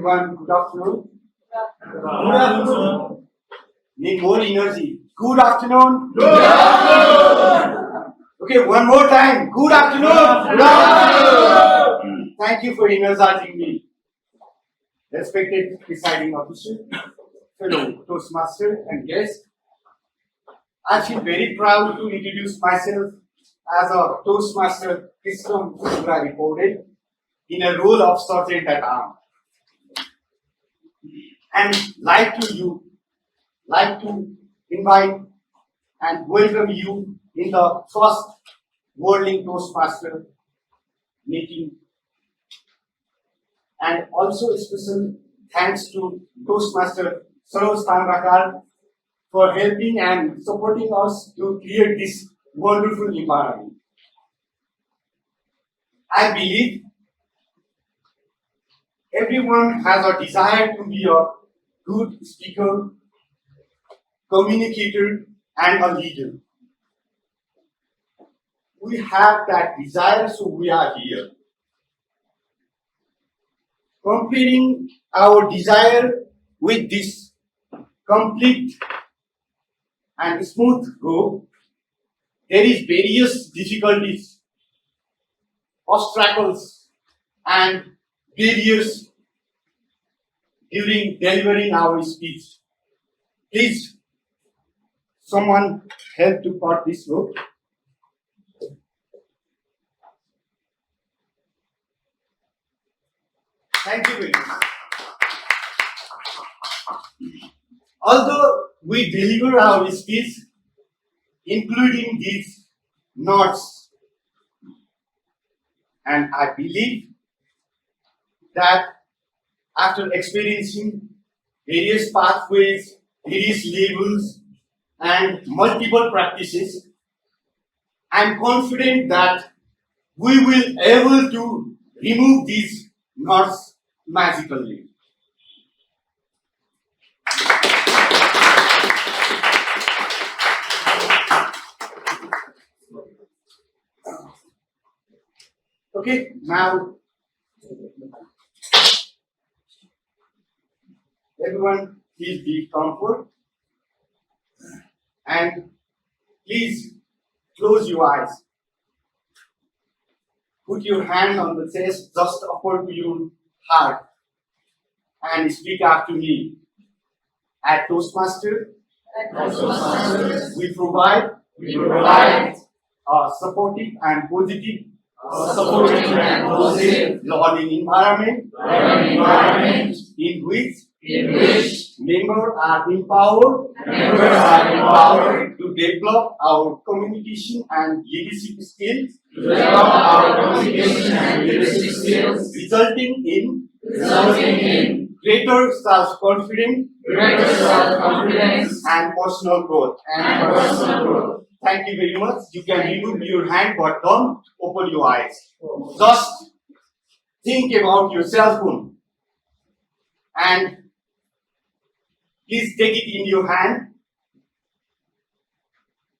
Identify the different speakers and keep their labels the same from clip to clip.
Speaker 1: everyone. Good afternoon. Good afternoon. Need more energy. Good afternoon. Good afternoon. Okay, one more time. Good afternoon. Good afternoon. Thank you for energizing me. Respected presiding officer, fellow Toastmaster and guests, I feel very proud to introduce myself as a Toastmaster Krishna Murari Poudel in a role of sergeant at arms. And like to invite and welcome you in the first WorldLink Toastmaster meeting. And also a special thanks to Toastmaster Tamrakar for helping and supporting us to create this wonderful environment. I believe everyone has a desire to be a good speaker, communicator, and a leader. We have that desire, so we are here. Comparing our desire with this complete and smooth go, there is various difficulties, obstacles, and barriers during delivering our speech. Please, someone help to cut this rope. Thank you very much. Although we deliver our speech, including these notes, and I believe that after experiencing various pathways, various levels, and multiple practices, I am confident that we will able to remove these knots magically. Okay, now everyone please be comfort and please close your eyes. Put your hand on the chest just upward to your heart and speak after me. At Toastmaster, we provide a supportive and positive learning environment in which members are empowered to develop our communication and leadership skills, resulting in greater self-confidence and personal growth. Thank you very much. You can remove your hand, but don't open your eyes. Just think about your cell phone and please take it in your hand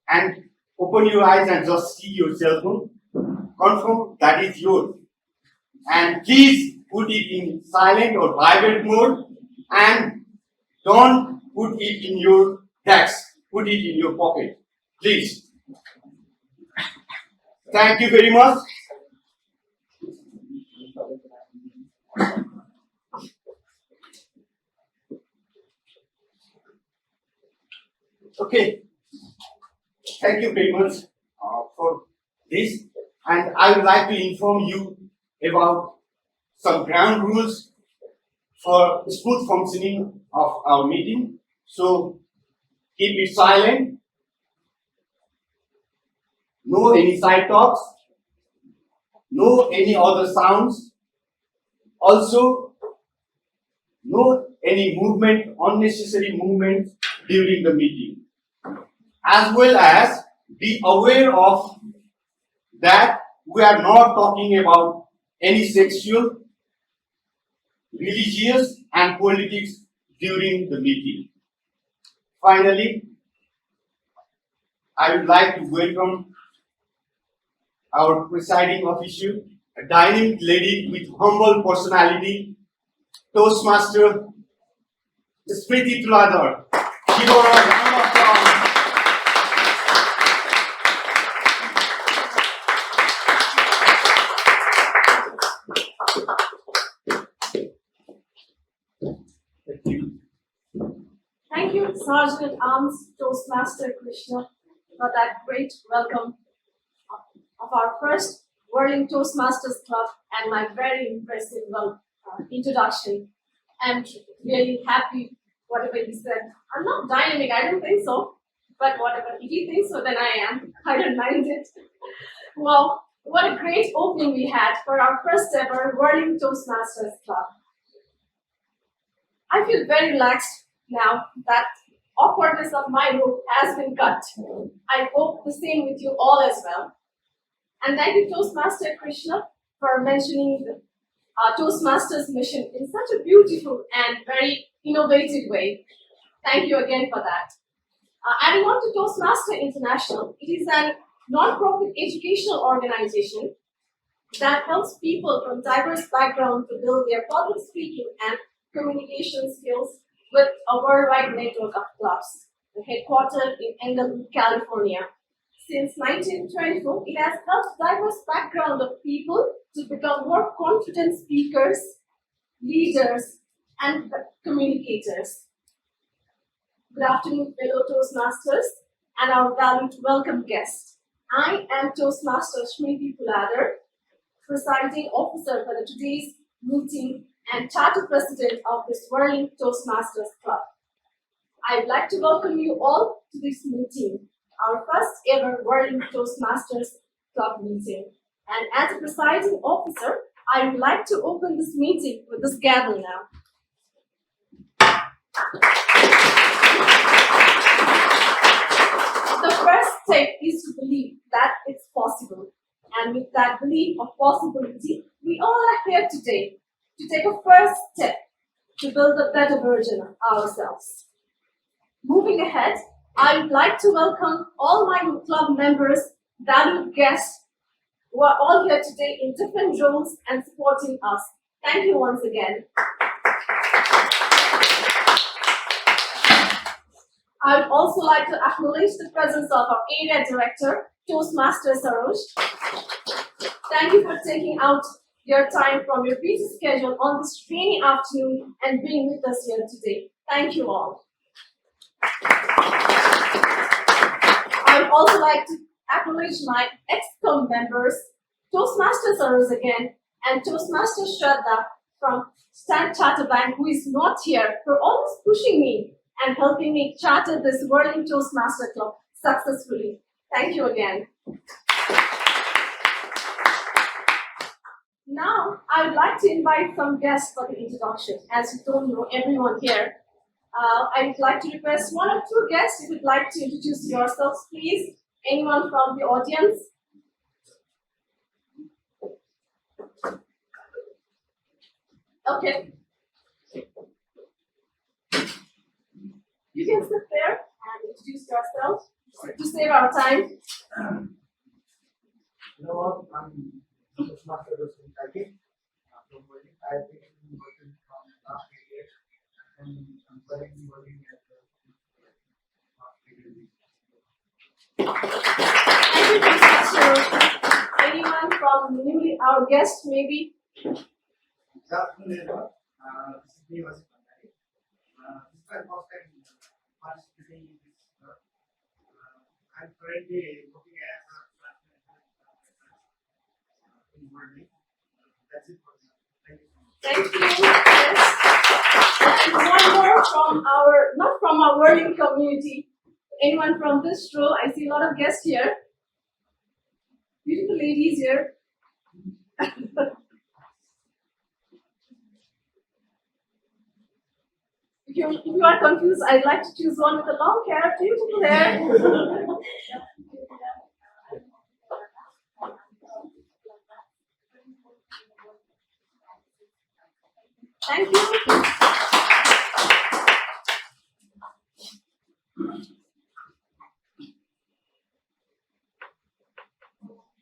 Speaker 1: and open your eyes and just see your cell phone. Confirm that is yours. And please put it in silent or vibrate mode and don't put it in your desk. Put it in your pocket. Please. Thank you very much. Okay. Thank you very much for this. And I would like to inform you about some ground rules for smooth functioning of our meeting. So keep it silent. No any side talks. No any other sounds. Also, no any movement, unnecessary movement during the meeting. As well as be aware of that we are not talking about any sexual, religious and politics during the meeting. Finally, I would like to welcome our presiding officer, a dynamic lady with humble personality, Toastmaster, Smreeti Tuladhar. Give her a round of applause.
Speaker 2: Thank you, Sergeant Arms Toastmaster Krishna, for that great welcome of our first WorldLink Toastmasters Club and my very impressive introduction. I'm really happy, whatever he said. I'm not dynamic, I don't think so, but whatever, if he thinks so, then I am. I don't mind it. Well, what a great opening we had for our first ever WorldLink Toastmasters Club. I feel very relaxed now that awkwardness of my role has been cut. I hope the same with you all as well. And thank you, Toastmaster Krishna, for mentioning the Toastmasters mission in such a beautiful and very innovative way. Thank you again for that. Adding on to Toastmaster International, it is a non-profit educational organization that helps people from diverse backgrounds to build their public speaking and communication skills with a worldwide network of clubs, headquartered in Englewood, California. Since 1924, it has helped diverse background of people to become more confident speakers, leaders, and communicators. Good afternoon, fellow Toastmasters and our valued welcome guests. I am Toastmaster Smreeti Tuladhar, presiding officer for today's meeting and charter president of this WorldLink Toastmasters Club. I'd like to welcome you all to this meeting, our first ever WorldLink Toastmasters Club meeting. And as a presiding officer, I would like to open this meeting with this gavel now. The first step is to believe that it's possible. And with that belief of possibility, we all are here today to take a first step to build a better version of ourselves. Moving ahead, I would like to welcome all my club members, valued guests, who are all here today in different roles and supporting us. Thank you once again. I would also like to acknowledge the presence of our area director, Toastmaster Saroj. Thank you for taking out your time from your busy schedule on this rainy afternoon and being with us here today. Thank you all. I would also like to acknowledge my ex-com members, Toastmaster Saroj again, and Toastmaster Shraddha from Stan Charter Bank, who is not here, for always pushing me and helping me charter this WorldLink Toastmaster Club successfully. Thank you again. Now, I would like to invite some guests for the introduction. As you don't know everyone here, I would like to request one or two guests if you'd like to introduce yourselves, please. Anyone from the audience? Okay. You can sit there and introduce yourself to save our time.
Speaker 3: You know what? I'm Toastmaster from Turkey. I've been working from last 8 years, and I'm currently working at the
Speaker 2: Thank you, Toastmaster. Anyone from newly our guest, maybe?
Speaker 3: Good afternoon, everyone. This is Niraj from Turkey. This is my first time participating in this. I'm currently working as a in WorldLink. That's it for now. Thank you so much.
Speaker 2: Thank you. Yes. And one more from not from our WorldLink community. Anyone from this row? I see a lot of guests here. Beautiful ladies here. If you are confused, I'd like to choose one with a long hair, beautiful hair. Thank you.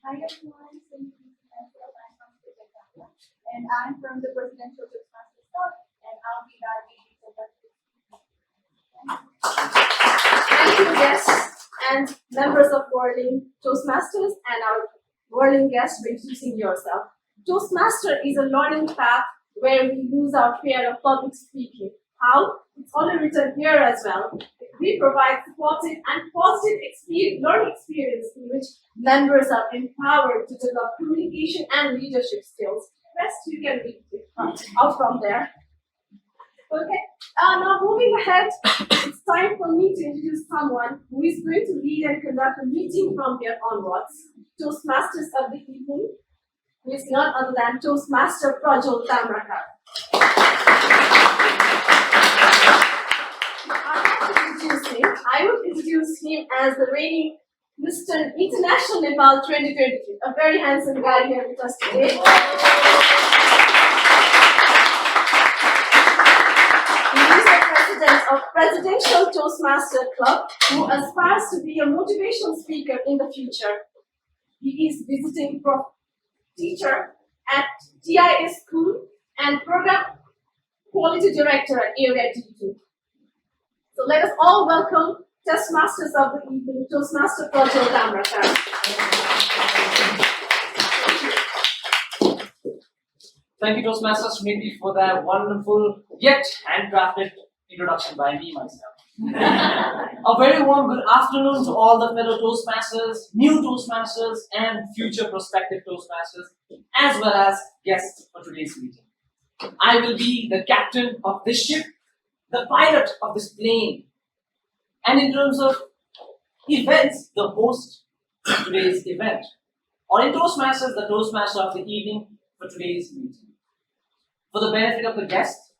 Speaker 4: Hi everyone, and I'm from the Presidential Toastmasters Club.
Speaker 2: guests and members of WorldLink Toastmasters and our WorldLink guests for introducing yourself. Toastmaster is a learning path where we lose our fear of public speaking. How? It's only written here as well. We provide supportive and positive learning experience in which members are empowered to develop communication and leadership skills. Rest you can read it out from there. Okay, now moving ahead, it's time for me to introduce someone who is going to lead and conduct a meeting from here onwards. Toastmasters of the evening, who is none other than Toastmaster Prajwol Tamrakar. I would introduce him as the reigning Mr. International Nepal 2023, a very handsome guy here with us today. He is the president of Presidential Toastmaster Club, who aspires to be a motivational speaker in the future. He is visiting teacher at TIS School and program quality director at Area D2. So let us all welcome Toastmasters of the evening, Toastmaster Prajwol Tamrakar.
Speaker 4: Thank you, Toastmaster Smreeti, for that wonderful yet handcrafted introduction by me myself. A very warm good afternoon to all the fellow Toastmasters, new Toastmasters, and future prospective Toastmasters, as well as guests for today's meeting. I will be the captain of this ship, the pilot of this plane, and in terms of events, the host of today's event, or in Toastmasters, the Toastmaster of the evening for today's meeting. For the benefit of the guests,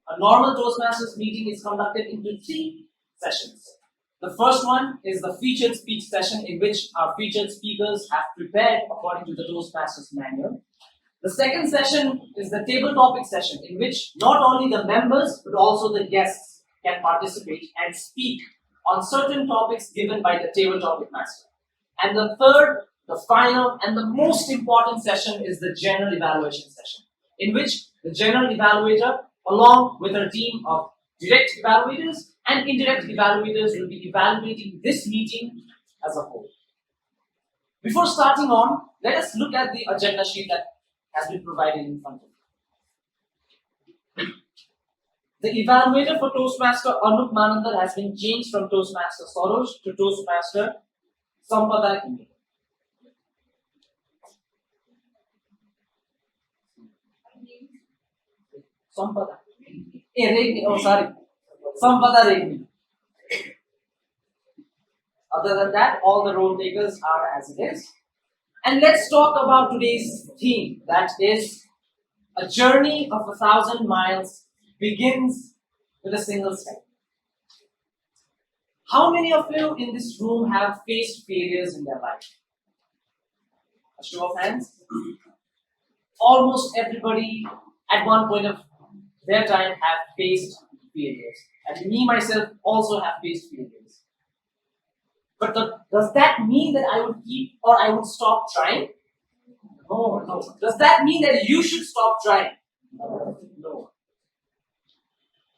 Speaker 4: a normal Toastmasters meeting is conducted into 3 sessions. The first one is the featured speech session, in which our featured speakers have prepared according to the Toastmasters manual. The second session is the table topic session, in which not only the members but also the guests can participate and speak on certain topics given by the table topic master. And the third, the final, and the most important session is the general evaluation session, in which the general evaluator, along with a team of direct evaluators and indirect evaluators, will be evaluating this meeting as a whole. Before starting on, let us look at the agenda sheet that has been provided in front of you. The evaluator for Toastmaster Anup Manandhar has been changed from Toastmaster Saroj to Toastmaster Sampada. Sampada. Regmi. Oh, sorry. Sampada Regmi. Other than that, all the role takers are as it is. And let's talk about today's theme, that is, a journey of 1,000 miles begins with a single step. How many of you in this room have faced failures in their life? A show of hands. Almost everybody at one point of their time have faced failures. And me myself also have faced failures. But does that mean that I would keep or I would stop trying? No. Does that mean that you should stop trying? No.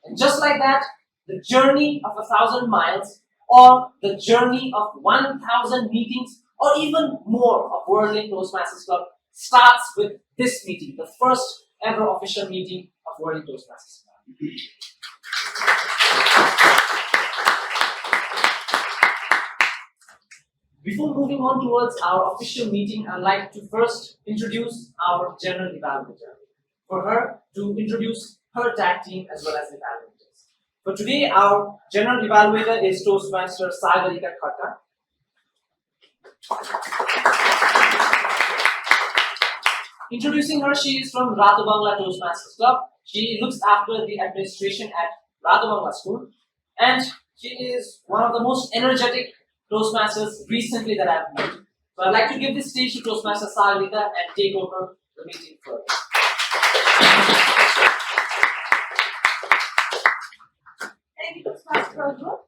Speaker 4: And just like that, the journey of 1,000 miles, or the journey of 1,000 meetings, or even more of WorldLink Toastmasters Club starts with this meeting, the first ever official meeting of WorldLink Toastmasters Club. Before moving on towards our official meeting, I'd like to first introduce our general evaluator. For her to introduce her tag team as well as evaluators. For today, our general evaluator is Toastmaster Sagarika Khadka. Introducing her, she is from Bangla Toastmasters Club. She looks after the administration at Bangla School, and she is one of the most energetic Toastmasters recently that I've met. So I'd like to give this stage to Toastmaster Sagarika and take over the meeting further.
Speaker 5: Thank you, Toastmaster Prajwol.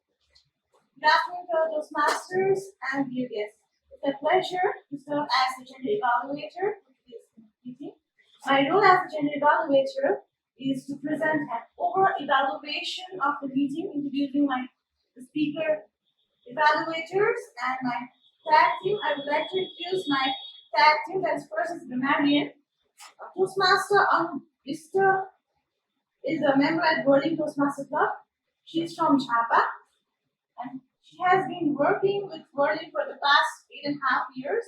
Speaker 5: Good afternoon, fellow Toastmasters and dear guests. It's a pleasure to serve as the general evaluator for today's meeting. My role as the general evaluator is to present an overall evaluation of the meeting, introducing the speaker evaluators, and my tag team. I would like to introduce my tag team, that is first is Grammarian. Toastmaster Anu Bista is a member at WorldLink Toastmasters Club. She's from Java and she has been working with WorldLink for the past 8.5 years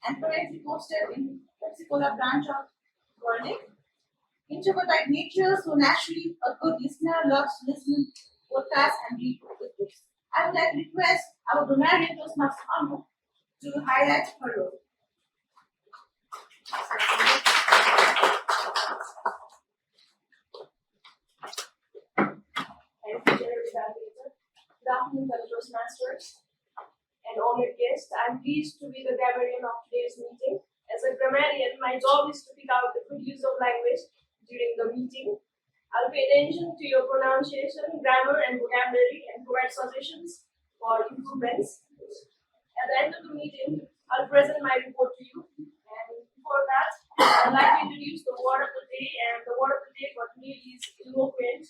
Speaker 5: and currently posted in Pensacola branch of WorldLink. Introvert by nature, so naturally a good listener, loves to listen, podcasts, and read good books. I would like to request our Grammarian Toastmaster Anu to highlight her role.
Speaker 2: Thank you, Evaluator. Good afternoon, fellow Toastmasters and honored guests. I'm pleased to be the grammarian of today's meeting. As a grammarian, my job is to pick out the good use of language during the meeting. I'll pay attention to your pronunciation, grammar, and vocabulary and provide suggestions for improvements. At the end of the meeting, I'll present my report to you. And before that, I'd like to introduce the word of the day. And the word of the day for today is eloquent,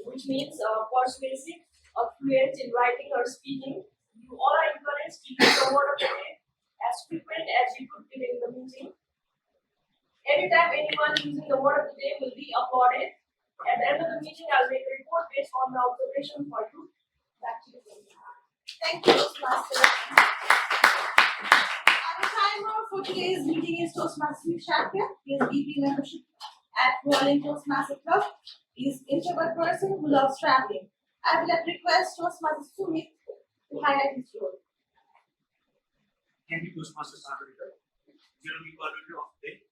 Speaker 2: which means persuasive or fluent in writing or speaking. You all are encouraged to use the word of the day as frequent as you could during the meeting. Every time anyone using the word of the day will be applauded. At the end of the meeting, I'll make a report based on the observation for you. Back to you.
Speaker 5: Thank you, Toastmaster. Our timer for today's meeting is Toastmaster Shakya. He has VP membership at WorldLink Toastmaster Club. He is an introvert person who loves traveling. I would like to request Toastmaster Sumit to highlight his role.
Speaker 6: Thank you, Toastmaster Sagarika, General Evaluator of the day.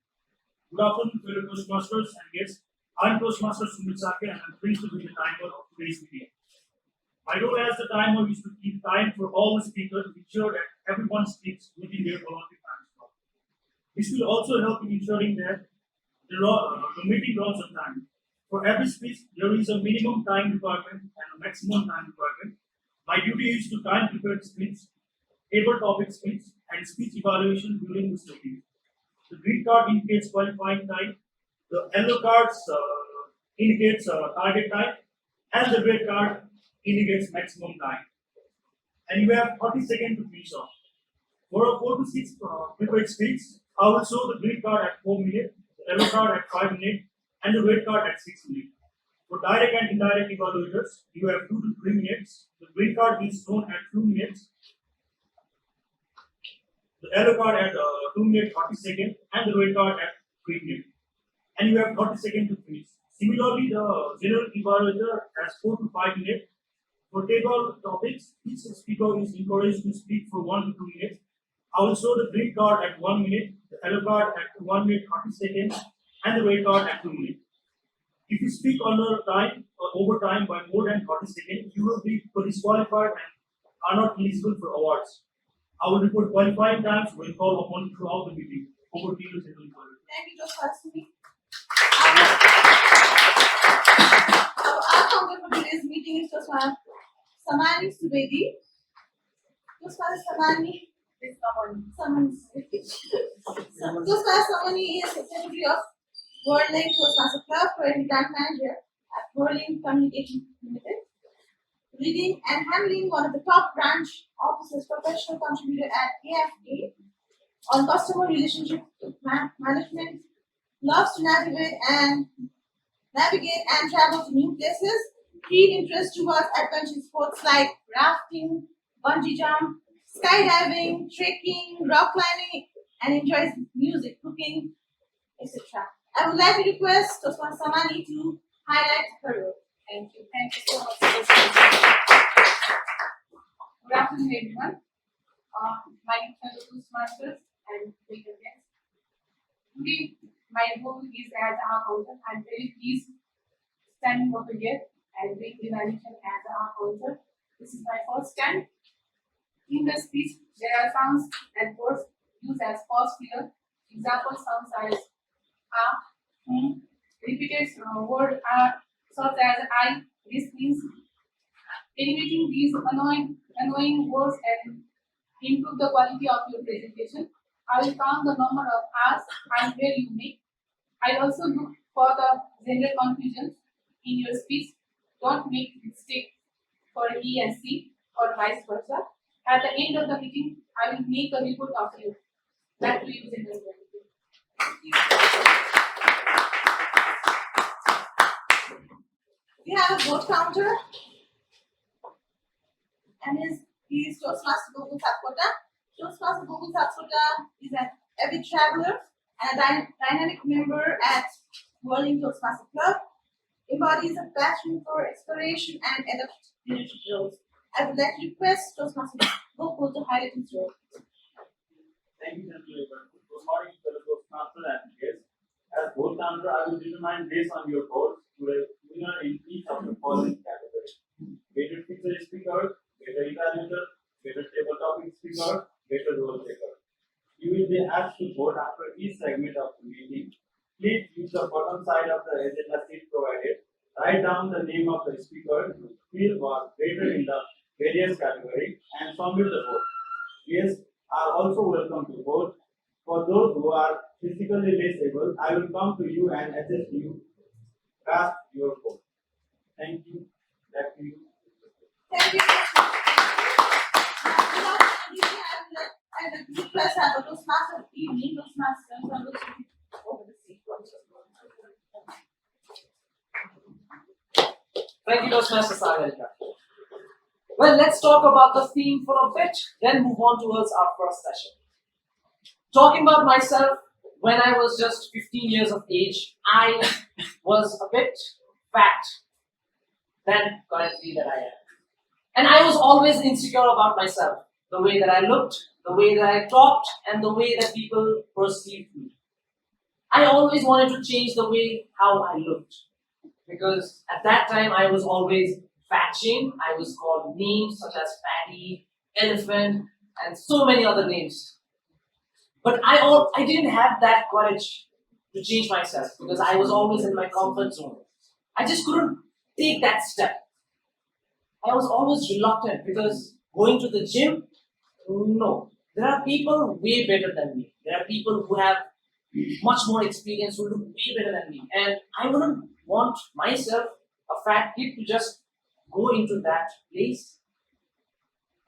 Speaker 6: Good afternoon, fellow Toastmasters and guests. I'm Toastmaster Sumit and I'm pleased to be the timer of today's meeting. My role as the timer is to keep time for all the speakers to ensure that everyone speaks within their allotted time slot. This will also help in ensuring that the meeting runs on time. For every speech, there is a minimum time requirement and a maximum time requirement. My duty is to time prepare speech, table topic speech, and speech evaluation during this meeting. The green card indicates qualifying time, the yellow cards indicates target time, and the red card indicates maximum time. And you have 30 seconds to finish off. For a 4 to 6 prepared speech, I will show the green card at 4 minutes, the yellow card at 5 minutes, and the red card at 6 minutes. For direct and indirect evaluators, you have 2 to 3 minutes. The green card is shown at 2 minutes, the yellow card at 2 minutes 30 seconds, and the red card at 3 minutes. And you have 30 seconds to finish. Similarly, the general evaluator has 4 to 5 minutes. For table topics, each speaker is encouraged to speak for 1 to 2 minutes. I will show the green card at 1 minute, the yellow card at 1 minute 30 seconds, and the red card at 2 minutes. If you speak under time or over time by more than 30 seconds, you will be disqualified and are not eligible for awards. I will report qualifying times when called upon throughout the meeting. Over to you, General Evaluator.
Speaker 5: Thank you, Toastmaster Sumit. Our outcome for today's meeting is Toastmaster Samani Subedi. Toastmaster Samani is Samani. Toastmaster Samani is Secretary of WorldLink Toastmaster Club, currently brand manager at WorldLink Communication Limited. Leading and handling one of the top branch offices, professional contributor at AFA on customer relationship management, loves to navigate and travel to new places, keen interest towards adventure sports like rafting, bungee jump, skydiving, trekking, rock climbing, and enjoys music, cooking, etc. I would like to request Toastmaster Samani to highlight her role.
Speaker 7: Thank you. Thank you so much. Good afternoon, everyone. My fellow Toastmasters and speaker guests. Today, my role is as an accountant. I'm very pleased standing over here and doing evaluation as an accountant. This is my first time. In the speech, there are sounds and words used as pause filler. Example sounds as repeated word are such as I. This means eliminating these annoying words and improve the quality of your presentation. I will count the number of R's and where you make. I also look for the general confusions in your speech. Don't make mistake for E and C or vice versa. At the end of the meeting, I will make a report of you. That will use in the meeting.
Speaker 5: We have a vote counter, and he is Toastmaster Google Sampada. Toastmaster Google Sampada is an avid traveler and a dynamic member at WorldLink Toastmaster Club. Embodies a passion for exploration and adaptive leadership roles. I would like to request Toastmaster Google to highlight his role.
Speaker 8: Thank you, Ranjit. Good morning, fellow Toastmaster and guests. As vote counter, I will determine based on your votes to a winner in each of the following categories: better feature speaker, better evaluator, better table topic speaker, better role taker. You will be asked to vote after each segment of the meeting. Please use the bottom side of the agenda sheet provided. Write down the name of the speaker who feel was better in the various categories and submit the vote. Guests are also welcome to vote. For those who are physically less able, I will come to you and assist you cast your vote. Thank you. Back to you.
Speaker 5: Thank you. I would like to request our Toastmaster evening, Toastmasters, and over the seat.
Speaker 4: Thank you, Toastmaster Sagarika. Well, let's talk about the theme for a bit, then move on towards our first session. Talking about myself, when I was just 15 years of age, I was a bit fat than currently that I am. And I was always insecure about myself, the way that I looked, the way that I talked, and the way that people perceived me. I always wanted to change the way how I looked. Because at that time I was always fat shamed. I was called names such as fatty, elephant, and so many other names. But I didn't have that courage to change myself because I was always in my comfort zone. I just couldn't take that step. I was always reluctant because going to the gym, no. There are people way better than me. There are people who have much more experience, who look way better than me. And I wouldn't want myself, a fat kid, to just go into that place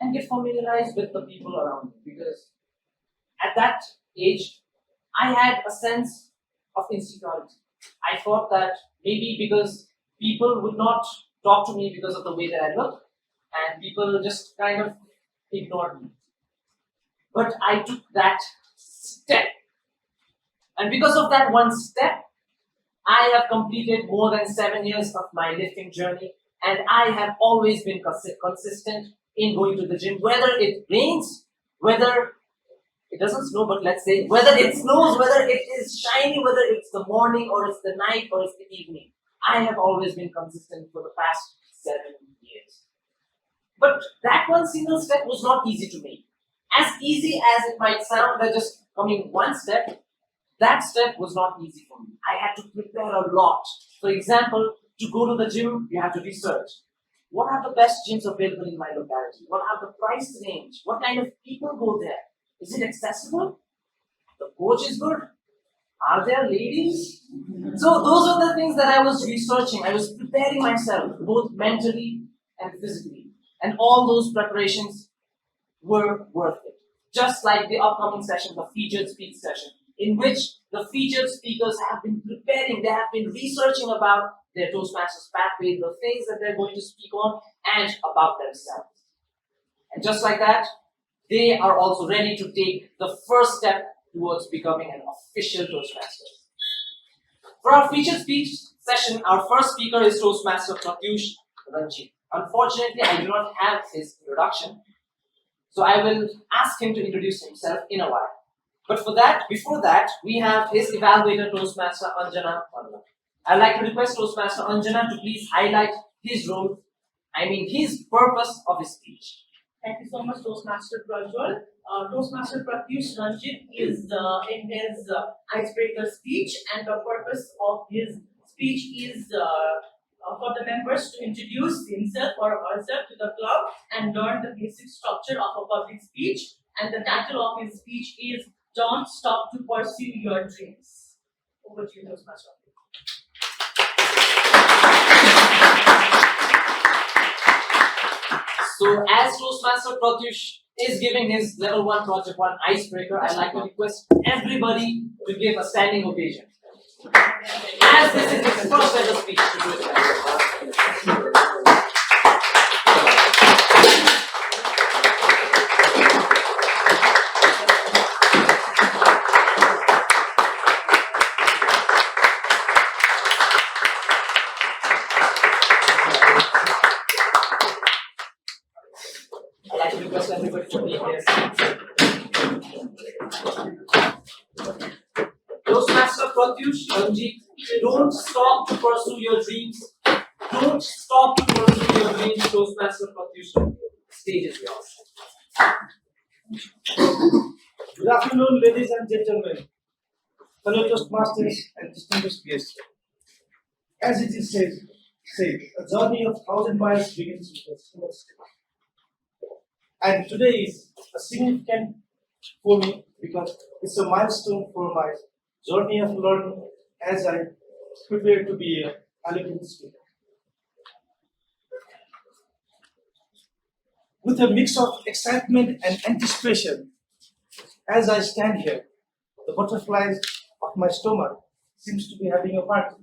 Speaker 4: and get familiarized with the people around me. Because at that age, I had a sense of insecurity. I thought that maybe because people would not talk to me because of the way that I look, and people just kind of ignored me. But I took that step. And because of that one step, I have completed more than 7 years of my lifting journey, and I have always been consistent in going to the gym, whether it rains, whether it doesn't snow, but let's say whether it snows, whether it is shiny, whether it's the morning or it's the night or it's the evening. I have always been consistent for the past 7 years. But that one single step was not easy to make. As easy as it might sound, that just coming one step, that step was not easy for me. I had to prepare a lot. For example, to go to the gym, you have to research. What are the best gyms available in my locality? What are the price range? What kind of people go there? Is it accessible? The coach is good? Are there ladies? So those are the things that I was researching. I was preparing myself, both mentally and physically. And all those preparations were worth it. Just like the upcoming session, the featured speech session, in which the featured speakers have been preparing, they have been researching about their Toastmasters pathway, the things that they're going to speak on, and about themselves. And just like that, they are also ready to take the first step towards becoming an official Toastmaster. For our featured speech session, our first speaker is Toastmaster Pratyush Ranjit. Unfortunately, I do not have his introduction, so I will ask him to introduce himself in a while. But before that, we have his evaluator, Toastmaster Anjana. I'd like to request Toastmaster Anjana to please highlight his role, his purpose of his speech.
Speaker 9: Thank you so much, Toastmaster Prajwol. Toastmaster Pratyush Ranjit is in his icebreaker speech, and the purpose of his speech is for the members to introduce himself or herself to the club and learn the basic structure of a public speech. And the title of his speech is "Don't Stop to Pursue Your Dreams." Over to you, Toastmaster.
Speaker 4: So, as Toastmaster Pratyush is giving his level 1 project 1 icebreaker, I'd like to request everybody to give a standing ovation. As this is his first ever speech to do it. I'd like to request everybody to take their seats. Toastmaster Pratyush, Ranjit, don't stop to pursue your dreams. Don't stop to pursue your dreams, Toastmaster Pratyush. Stage is yours.
Speaker 3: Good afternoon, ladies and gentlemen, fellow Toastmasters and distinguished guests. As it is said, a journey of 1,000 miles begins with a single step. And today is a significant for me because it's a milestone for my journey of learning as I prepare to be a eloquent speaker. With a mix of excitement and anticipation, as I stand here, the butterflies of my stomach seems to be having a party.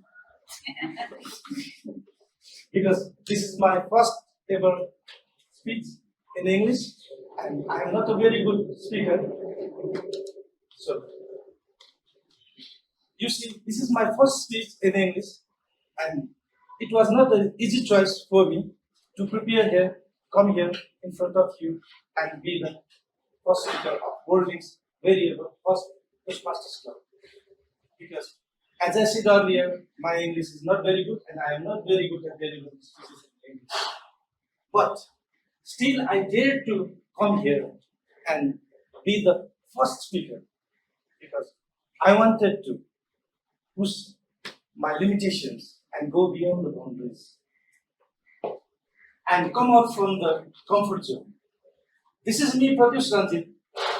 Speaker 3: Because this is my first ever speech in English, and I am not a very good speaker. So, you see, this is my first speech in English, and it was not an easy choice for me to prepare here, come here in front of you, and be the first speaker of WorldLink's very ever first Toastmasters Club. Because, as I said earlier, my English is not very good, and I am not very good at delivering speeches in English. But still, I dared to come here and be the first speaker because I wanted to push my limitations and go beyond the boundaries and come out from the comfort zone. This is me, Pratyush Ranjit.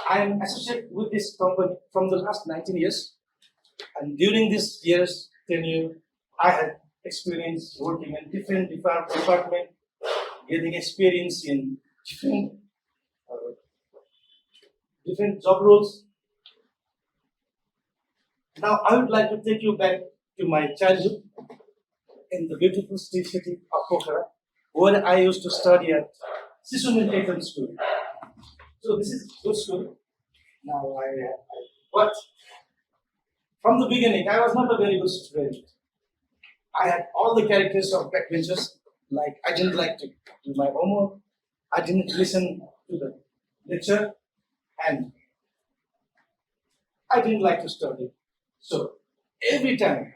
Speaker 3: I am associated with this company from the last 19 years. And during this year's tenure, I had experience working in different departments, getting experience in different job roles. Now, I would like to take you back to my childhood in the beautiful city of Pokhara, where I used to study at Sishu School. So this is good school. Now, but from the beginning, I was not a very good student. I had all the characters of backbenchers. Like I didn't like to do my homework. I didn't listen to the lecture, and I didn't like to study. So every time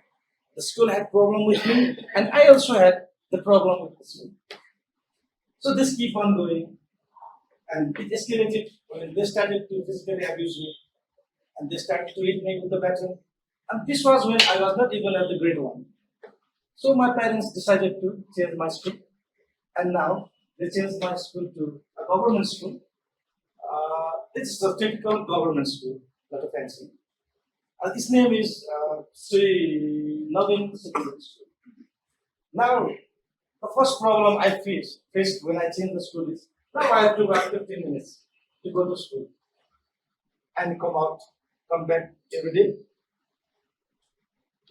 Speaker 3: the school had problem with me, and I also had the problem with the school. So this keep on going, and it escalated when they started to physically abuse me, and they started to hit me with the baton. And this was when I was not even at the grade 1. So my parents decided to change my school, and now they changed my school to a government school. This is a typical government school, not a fancy. Its name is Sri Navin Secondary School. Now, the first problem I faced when I changed the school is now I have to wait 15 minutes to go to school and come back every day.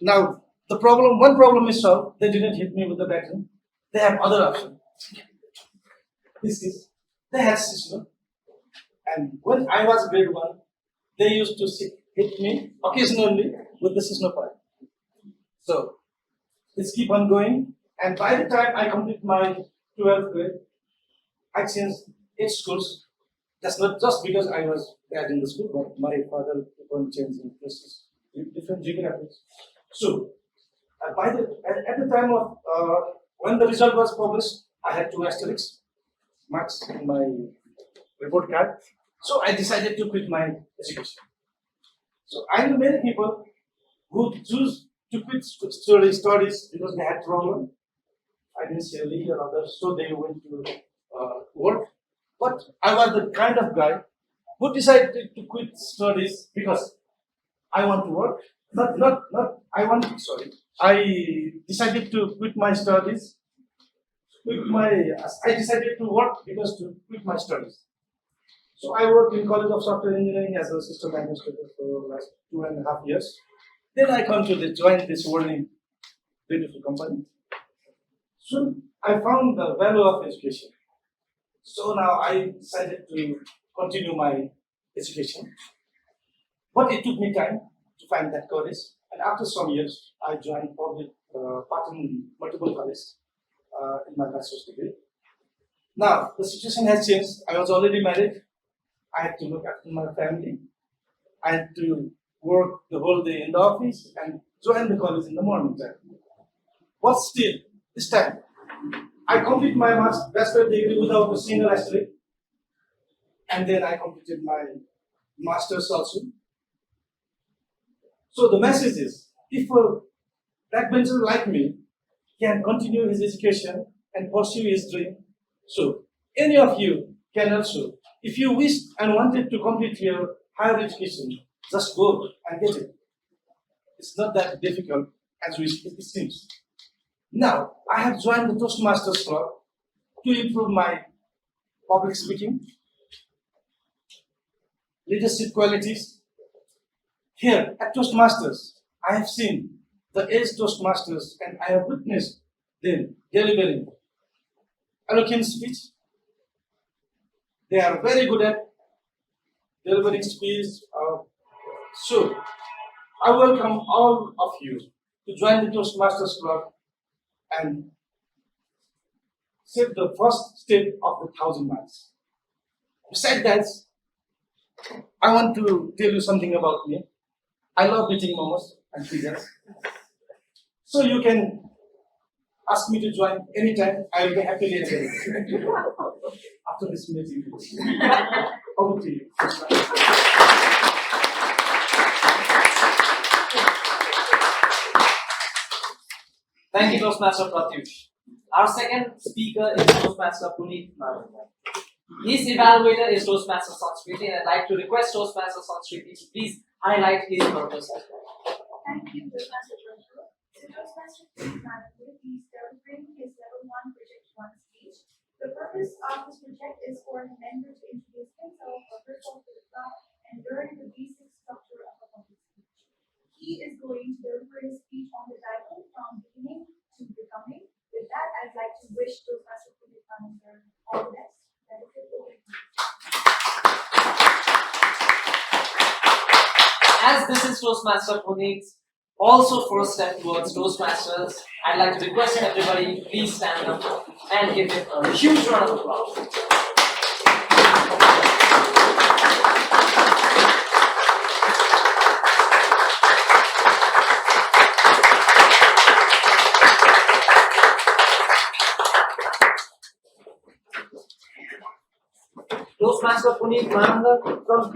Speaker 3: Now, one problem is solved. They didn't hit me with the baton. They have other option. They had system. And when I was grade 1, they used to hit me occasionally with the system pipe. So, let's keep on going. And by the time I complete my 12th grade, I changed 8 schools. That's not just because I was bad in the school, but my father kept on changing places, different geographies. So, at the time of when the result was published, I had 2 asterisks marks in my report card. So I decided to quit my education. So I know many people who choose to quit studies because they had problem, financially or others, so they went to work. But I was the kind of guy who decided to quit studies because I want to work. I decided to quit my studies. I decided to work because to quit my studies. So I worked in College of Software Engineering as a system administrator for the last 2.5 years. Then I come to join this WorldLink beautiful company. Soon I found the value of education. So now I decided to continue my education. But it took me time to find that courage. And after some years, I joined public part in multiple colleges in my master's degree. Now, the situation has changed. I was already married. I had to look after my family. I had to work the whole day in the office and join the college in the morning time. But still, this time, I completed my bachelor degree without a single asterisk. And then I completed my master's also. So the message is, if a backbencher like me can continue his education and pursue his dream, so any of you can also, if you wish and wanted to complete your higher education, just go and get it. It's not that difficult as it seems. Now, I have joined the Toastmasters Club to improve my public speaking, leadership qualities. Here at Toastmasters, I have seen the ace Toastmasters and I have witnessed them delivering eloquent speech. They are very good at delivering speech. So, I welcome all of you to join the Toastmasters Club and take the first step of the 1,000 miles. Besides that, I want to tell you something about me. I love eating momos and pizzas. So you can ask me to join anytime. I will be happily available after this meeting. Over to you.
Speaker 4: Thank you, Toastmaster Pratyush. Our second speaker is Toastmaster Punit. His evaluator is Toastmaster Sanskriti, and I'd like to request Toastmaster Sanskriti to please highlight his purpose as well.
Speaker 5: Thank you, Toastmaster Prajwol. So Toastmaster Manandhar is delivering his level 1 project 1 speech. The purpose of this project is for the member to introduce himself or herself to the club and learn the basic structure of a public speech. He is going to deliver his speech on the title from beginning to becoming. With that, I'd like to wish Toastmaster Manandhar all the best.
Speaker 4: As this is Toastmaster Punit's also first step towards Toastmasters, I'd like to request everybody please stand up and give him a huge round of applause. Toastmaster Punit Manandhar, from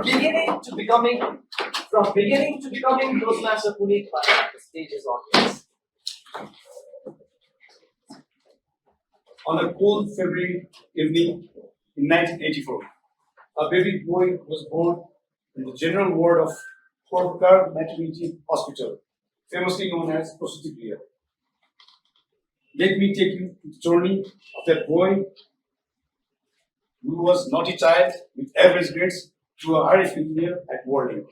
Speaker 4: beginning to becoming Toastmaster Punit Manandhar. The stage is on.
Speaker 1: On a cold February evening in 1984, a baby boy was born in the general ward of Khadka Maternity Hospital, famously known as Presiding. Let me take you to the journey of that boy who was naughty child with average grades to a high failure at WorldLink.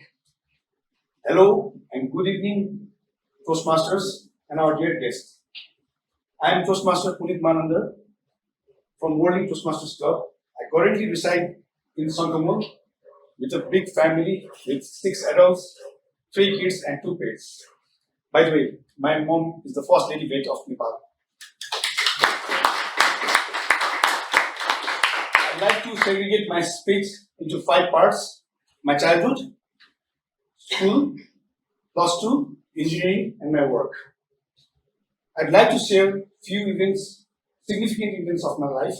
Speaker 1: Hello and good evening, Toastmasters and our dear guests. I am Toastmaster Punit Manandhar from WorldLink Toastmasters Club. I currently reside in Sangamur with a big family with 6 adults, 3 kids and 2 pets. By the way, my mom is the first lady vet of Nepal. I'd like to segregate my speech into 5 parts: my childhood, school, +2, engineering, and my work. I'd like to share few events, significant events of my life,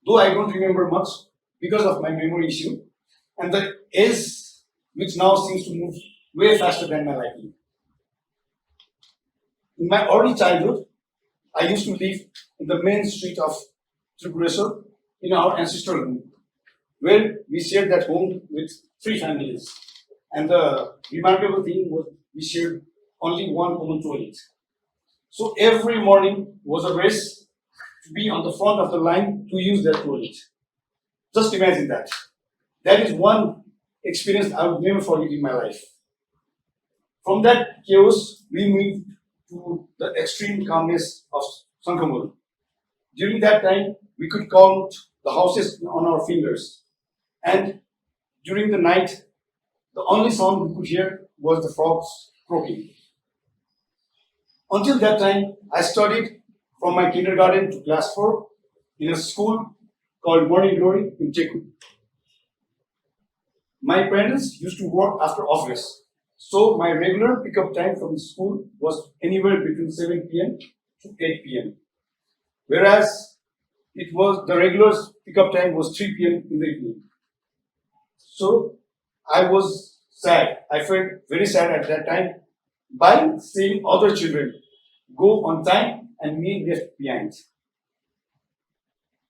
Speaker 1: though I don't remember much because of my memory issue and the age which now seems to move way faster than my liking. In my early childhood, I used to live in the main street of Tribhureswar in our ancestral home, where we shared that home with 3 families. And the remarkable thing was we shared only one common toilet. So every morning was a race to be on the front of the line to use that toilet. Just imagine that. That is one experience I will never forget in my life. From that chaos, we moved to the extreme calmness of Sankamul. During that time, we could count the houses on our fingers. And during the night, the only sound we could hear was the frogs croaking. Until that time, I studied from my kindergarten to class 4 in a school called Murari in Teku. My parents used to work after office, so my regular pickup time from the school was anywhere between 7 p.m. to 8 p.m. Whereas the regular pickup time was 3 p.m. in the evening. So I was sad. I felt very sad at that time by seeing other children go on time and me left behind.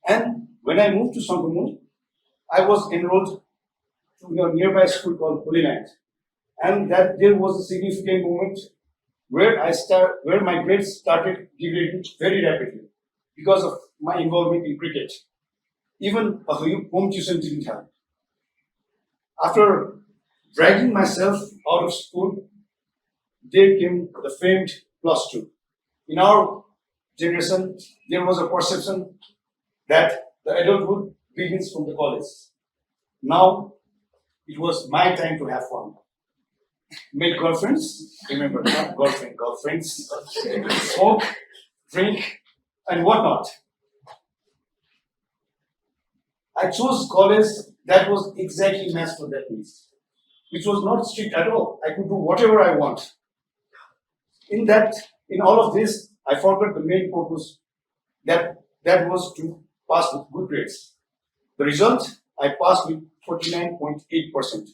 Speaker 1: And when I moved to Sankamul, I was enrolled to a nearby school called Holy Land. And that there was a significant moment where my grades started degrading very rapidly because of my involvement in cricket. Even a home tuition didn't help. After dragging myself out of school, there came the famed +2. In our generation, there was a perception that the adulthood begins from the college. Now, it was my time to have fun. Make girlfriends, remember, not girlfriends, smoke, drink, and whatnot. I chose college that was exactly matched for that needs, which was not strict at all. I could do whatever I want. In all of this, I forgot the main purpose that was to pass with good grades. The result, I passed with 49.8%.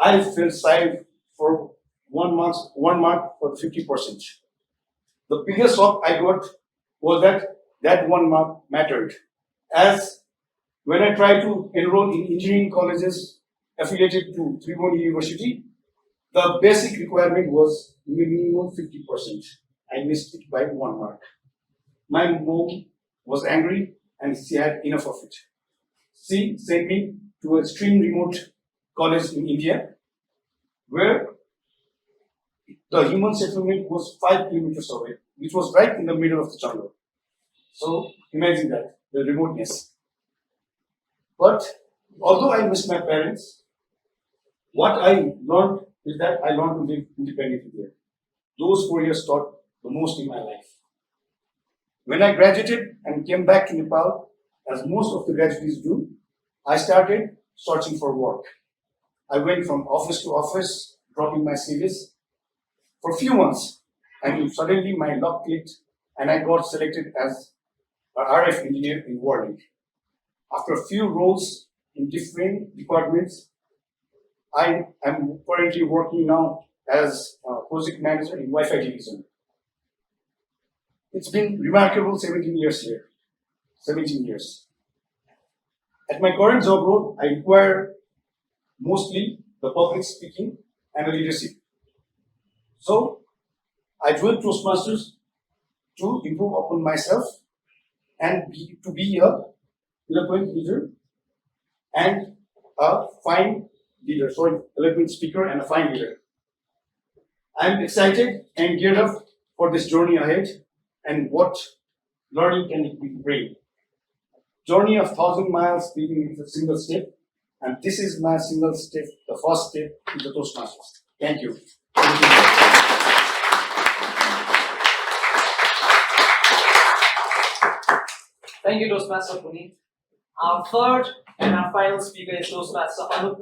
Speaker 1: I felt shy for 1 mark for 50%. The biggest shock I got was that 1 mark mattered, as when I tried to enroll in engineering colleges affiliated to Tribhuvan University, the basic requirement was minimum 50%. I missed it by 1 mark. My mom was angry and she had enough of it. She sent me to an extreme remote college in India where the human settlement was 5 kilometers away, which was right in the middle of the jungle. So imagine that, the remoteness. But although I missed my parents, what I learned is that I learned to live independently there. Those 4 years taught the most in my life. When I graduated and came back to Nepal, as most of the graduates do, I started searching for work. I went from office to office, dropping my CVs for a few months, and suddenly my luck clicked and I got selected as an RF engineer in WorldLink. After a few roles in different departments, I am currently working now as a project manager in Wi-Fi division. It's been remarkable 17 years here. 17 years. At my current job role, I require mostly the public speaking and the leadership. So, I joined Toastmasters to improve upon myself and to be a eloquent leader and a fine leader, eloquent speaker and a fine leader. I'm excited and geared up for this journey ahead and what learning can it bring. Journey of 1,000 miles beginning with a single step, and this is my single step, the first step in the Toastmasters. Thank you.
Speaker 4: Thank you, Toastmaster Punit. Our third and our final speaker is Toastmaster Anup.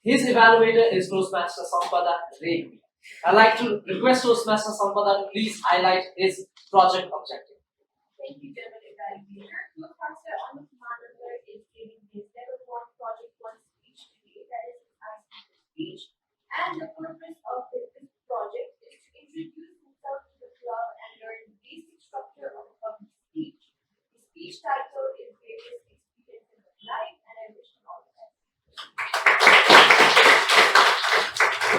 Speaker 4: His evaluator is Toastmaster Sampada Regmi. I'd like to request Toastmaster Sampada to please highlight his project objective.
Speaker 2: Thank you, General Evaluator. Toastmaster Anup is giving his level 1 project 1 speech today, that is his icebreaker speech. And the purpose of this project is to introduce himself to the club and learn the basic structure of public speech. The speech title is Various Experiences of Life, and I wish him all the best.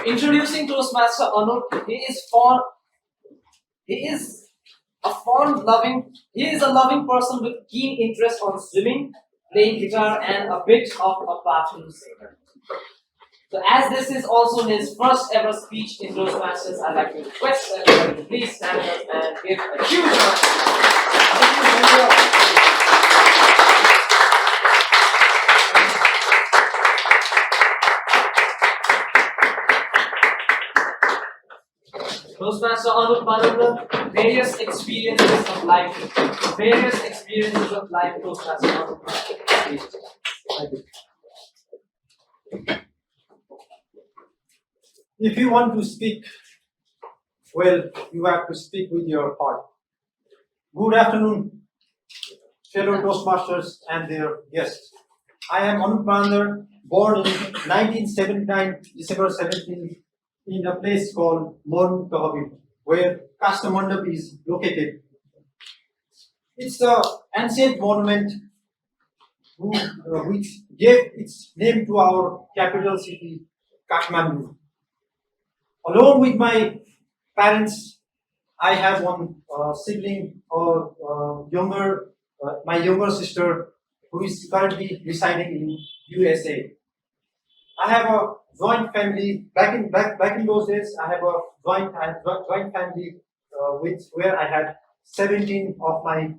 Speaker 4: Introducing Toastmaster Anup, he is a loving person with keen interest on swimming, playing guitar, and a bit of a bathroom singer. So as this is also his first ever speech in Toastmasters, I'd like to request everybody to please stand up and give a huge round. Toastmaster Anup Manandhar, various experiences of life. Toastmaster Anup Manandhar.
Speaker 1: If you want to speak, well, you have to speak with your heart. Good afternoon, fellow Toastmasters and their guests. I am Anup Manandhar, born in 1979, December 17, in a place called Murari, where Kastamandap is located. It's an ancient monument which gave its name to our capital city, Kathmandu. Along with my parents, I have one sibling or my younger sister, who is currently residing in USA. I have a joint family. Back in those days, I have a joint family where I had 17 of my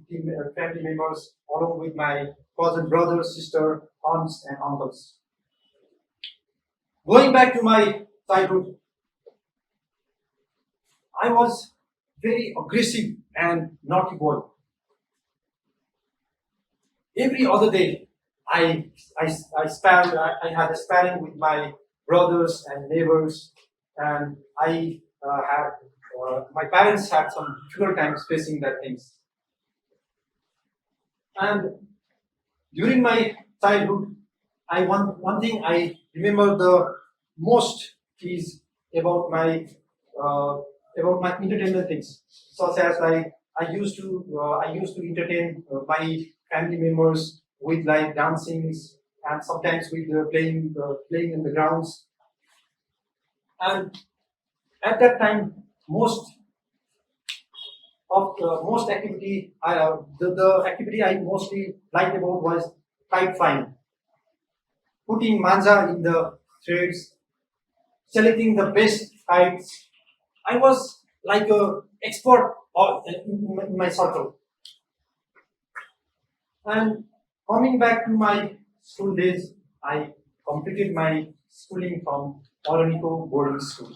Speaker 1: family members, along with my cousin, brother, sister, aunts, and uncles. Going back to my childhood, I was very aggressive and naughty boy. Every other day, I had a sparring with my brothers and neighbors, and my parents had some difficult times facing that things. And during my childhood, one thing I remember the most is about my entertainment things, such as like I used to entertain my family members with like dancings and sometimes with playing in the grounds. And at that time, most activity the activity I mostly liked about was kite flying, putting manja in the threads, selecting the best kites. I was like a expert in my circle. And coming back to my school days, I completed my schooling from Oranico boarding school.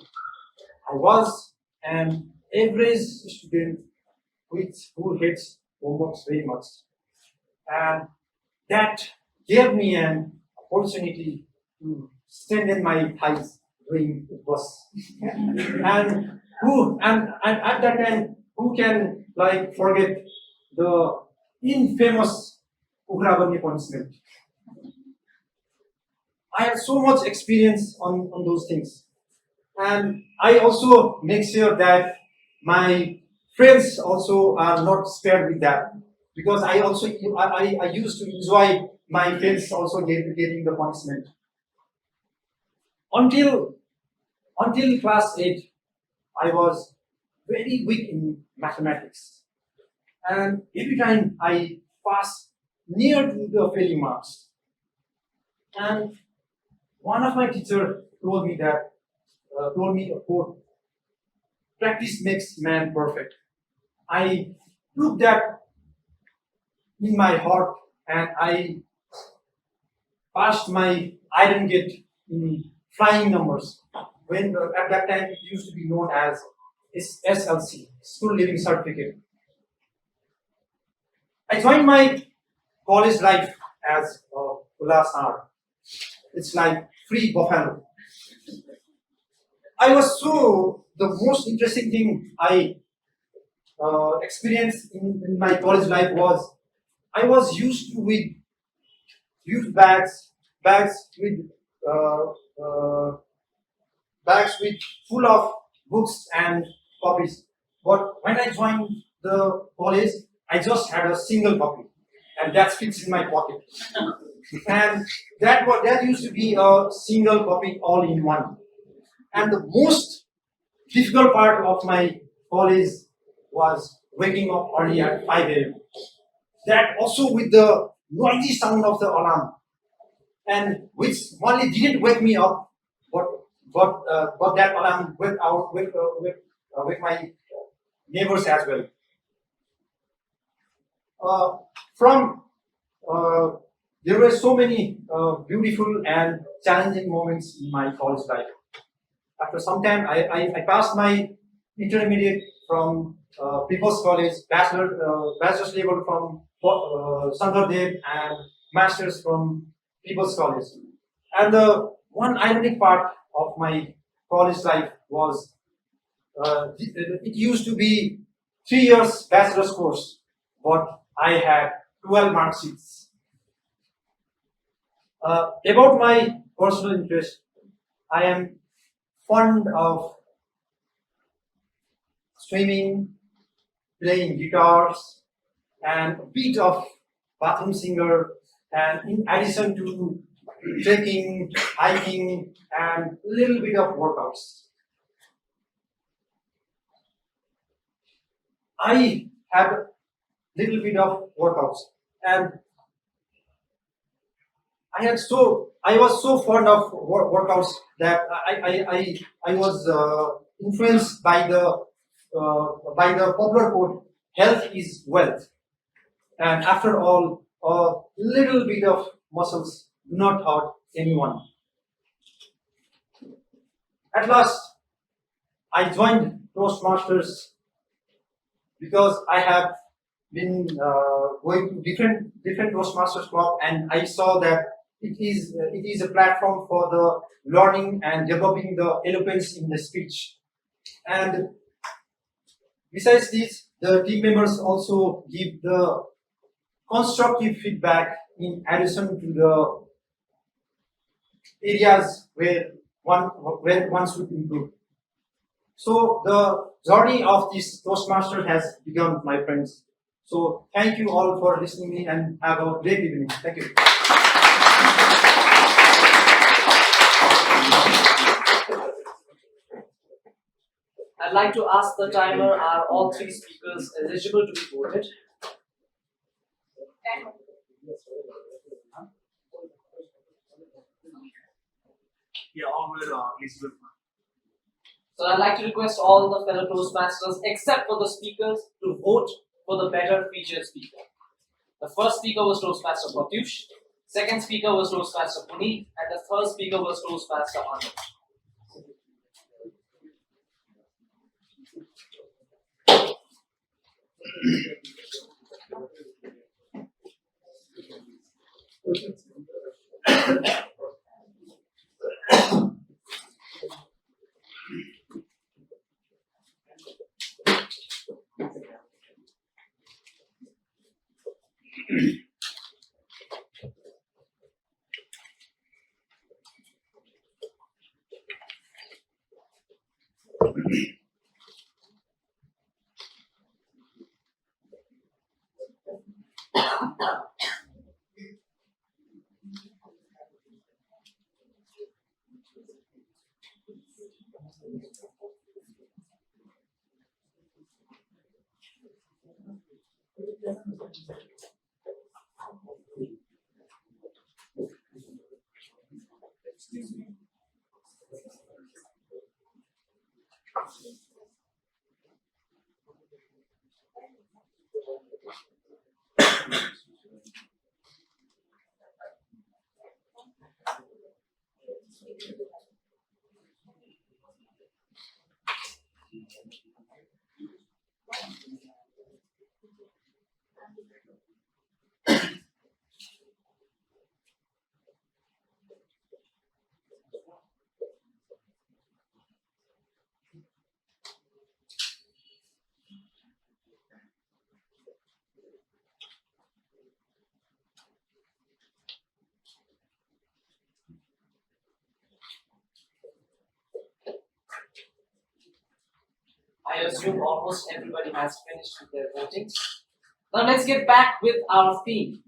Speaker 1: I was an average student who hates homeworks very much, and that gave me an opportunity to strengthen my ties during the bus. and at that time, who can like forget the infamous Ugrabani punishment? I have so much experience on those things, and I also make sure that my friends also are not spared with that, because I used to enjoy my friends also getting the punishment. Until class 8, I was very weak in mathematics, and every time I passed near to the failing marks. And one of my teachers told me a quote: "Practice makes man perfect." I took that in my heart, and I passed my iron gate in flying numbers. When at that time it used to be known as SLC, School Leaving Certificate. I joined my college life as a Tuladhar. It's like free buffalo. The most interesting thing I experienced in my college life was I was used to with huge bags with full of books and copies. But when I joined the college, I just had a single copy, and that fits in my pocket. And that used to be a single copy all in one. And the most difficult part of my college was waking up early at 5 a.m. That also with the noisy sound of the alarm, and which only didn't wake me up, but that alarm wake my neighbors as well. From there were so many beautiful and challenging moments in my college life. After some time, I passed my intermediate from People's College, bachelor's level from Sandhardev, and master's from People's College. And the one ironic part of my college life was it used to be 3 years bachelor's course, but I had 12 mark sheets. About my personal interest, I am fond of swimming, playing guitars, and a bit of bathroom singer, and in addition to trekking, hiking, and a little bit of workouts. I had a little bit of workouts, and I was so fond of workouts that I was influenced by the popular quote, "Health is wealth." And after all, a little bit of muscles do not hurt anyone. At last, I joined Toastmasters because I have been going to different Toastmasters club, and I saw that it is a platform for the learning and developing the eloquence in the speech. And besides this, the team members also give the constructive feedback in addition to the areas where one should improve. So the journey of this Toastmaster has begun, my friends. So thank you all for listening to me, and have a great evening. Thank you.
Speaker 4: I'd like to ask the timer, are all three speakers eligible to be voted?
Speaker 6: Yeah, all were eligible.
Speaker 4: So I'd like to request all the fellow Toastmasters, except for the speakers, to vote for the better featured speaker. The first speaker was Toastmaster Pratyush, second speaker was Toastmaster Punit, and the third speaker was Toastmaster Anup. I assume almost everybody has finished with their voting. Now let's get back with our theme.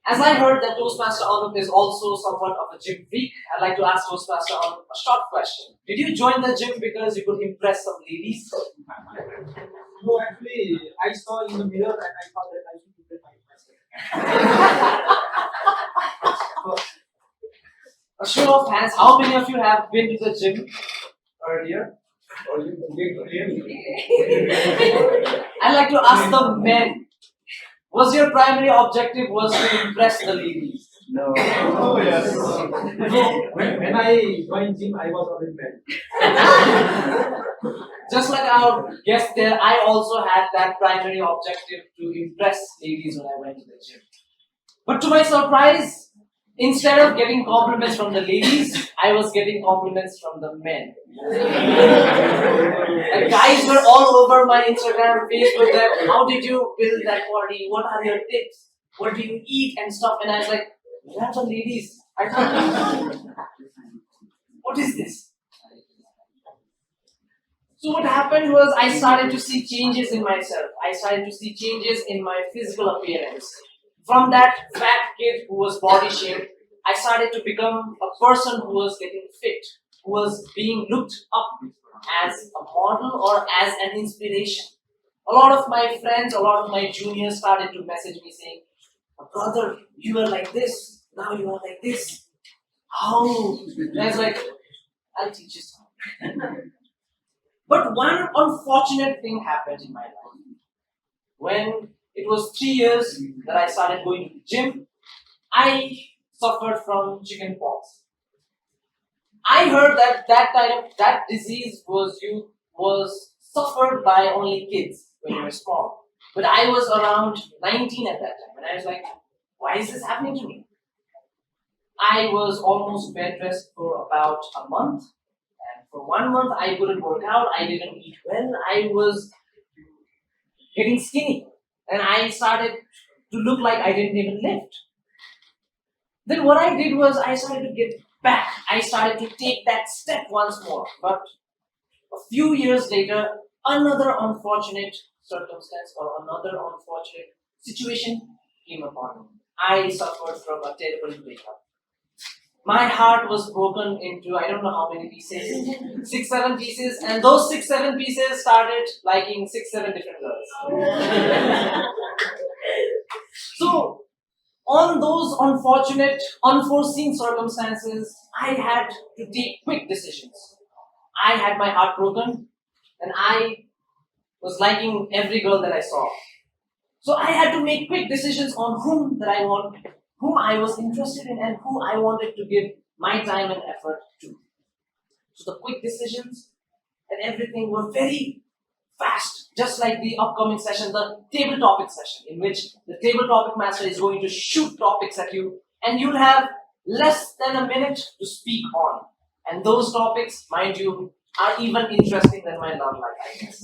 Speaker 4: As I heard that Toastmaster Anup is also somewhat of a gym freak, I'd like to ask Toastmaster Anup a short question. Did you join the gym because you could impress some ladies?
Speaker 3: No, actually, I saw in the mirror and I thought that I should prepare myself.
Speaker 4: A show of hands, how many of you have been to the gym earlier? I'd like to ask the men. Was your primary objective was to impress the ladies?
Speaker 1: No.
Speaker 3: Oh, yes.
Speaker 1: When I joined gym, I was already bad.
Speaker 4: Just like our guest there, I also had that primary objective to impress ladies when I went to the gym. But to my surprise, instead of getting compliments from the ladies, I was getting compliments from the men. And guys were all over my Instagram, Facebook, that how did you build that body? What are your tips? What do you eat and stuff? And I was like, that's the ladies. I thought, what is this? So what happened was I started to see changes in myself. I started to see changes in my physical appearance. From that fat kid who was body shamed, I started to become a person who was getting fit, who was being looked up as a model or as an inspiration. A lot of my friends, a lot of my juniors started to message me saying, brother, you were like this, now you are like this. How? And I was like, I'll teach you something. But one unfortunate thing happened in my life. When it was 3 years that I started going to the gym, I suffered from chicken pox. I heard that that disease was suffered by only kids when you were small. But I was around 19 at that time, and I was like, why is this happening to me? I was almost bed rest for about a month. And for 1 month, I couldn't work out. I didn't eat well. I was getting skinny. And I started to look like I didn't even lift. Then what I did was I started to get back. I started to take that step once more. But a few years later, another unfortunate circumstance or another unfortunate situation came upon me. I suffered from a terrible breakup. My heart was broken into I don't know how many pieces, 6, 7 pieces, and those 6, 7 pieces started liking 6, 7 different girls. So, on those unfortunate, unforeseen circumstances, I had to take quick decisions. I had my heart broken, and I was liking every girl that I saw. So I had to make quick decisions on whom I was interested in, and who I wanted to give my time and effort to. So the quick decisions and everything were very fast, just like the upcoming session, the table topic session, in which the table topic master is going to shoot topics at you, and you'll have less than a minute to speak on. And those topics, mind you, are even interesting than my love life, I guess.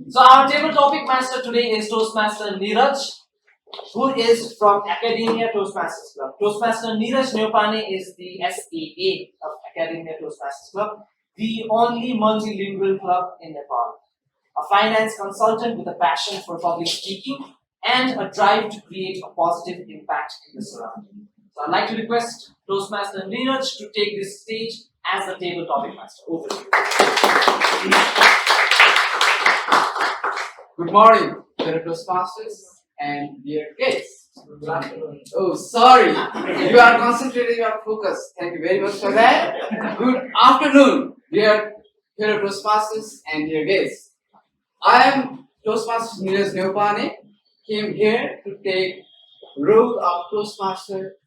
Speaker 4: So our table topic master today is Toastmaster Niraj, who is from Academia Toastmasters Club. Toastmaster Niraj Neopane is the SAA of Academia Toastmasters Club, the only multilingual club in Nepal. A finance consultant with a passion for public speaking and a drive to create a positive impact in the surrounding. So I'd like to request Toastmaster Niraj to take this stage as the table topic master. Over to you.
Speaker 10: Good morning, fellow Toastmasters and dear guests. Oh, sorry. You are concentrating your focus. Thank you very much for that. Good afternoon, dear fellow Toastmasters and dear guests. I am Toastmaster Niraj Neopane. Came here to take role of Toastmaster,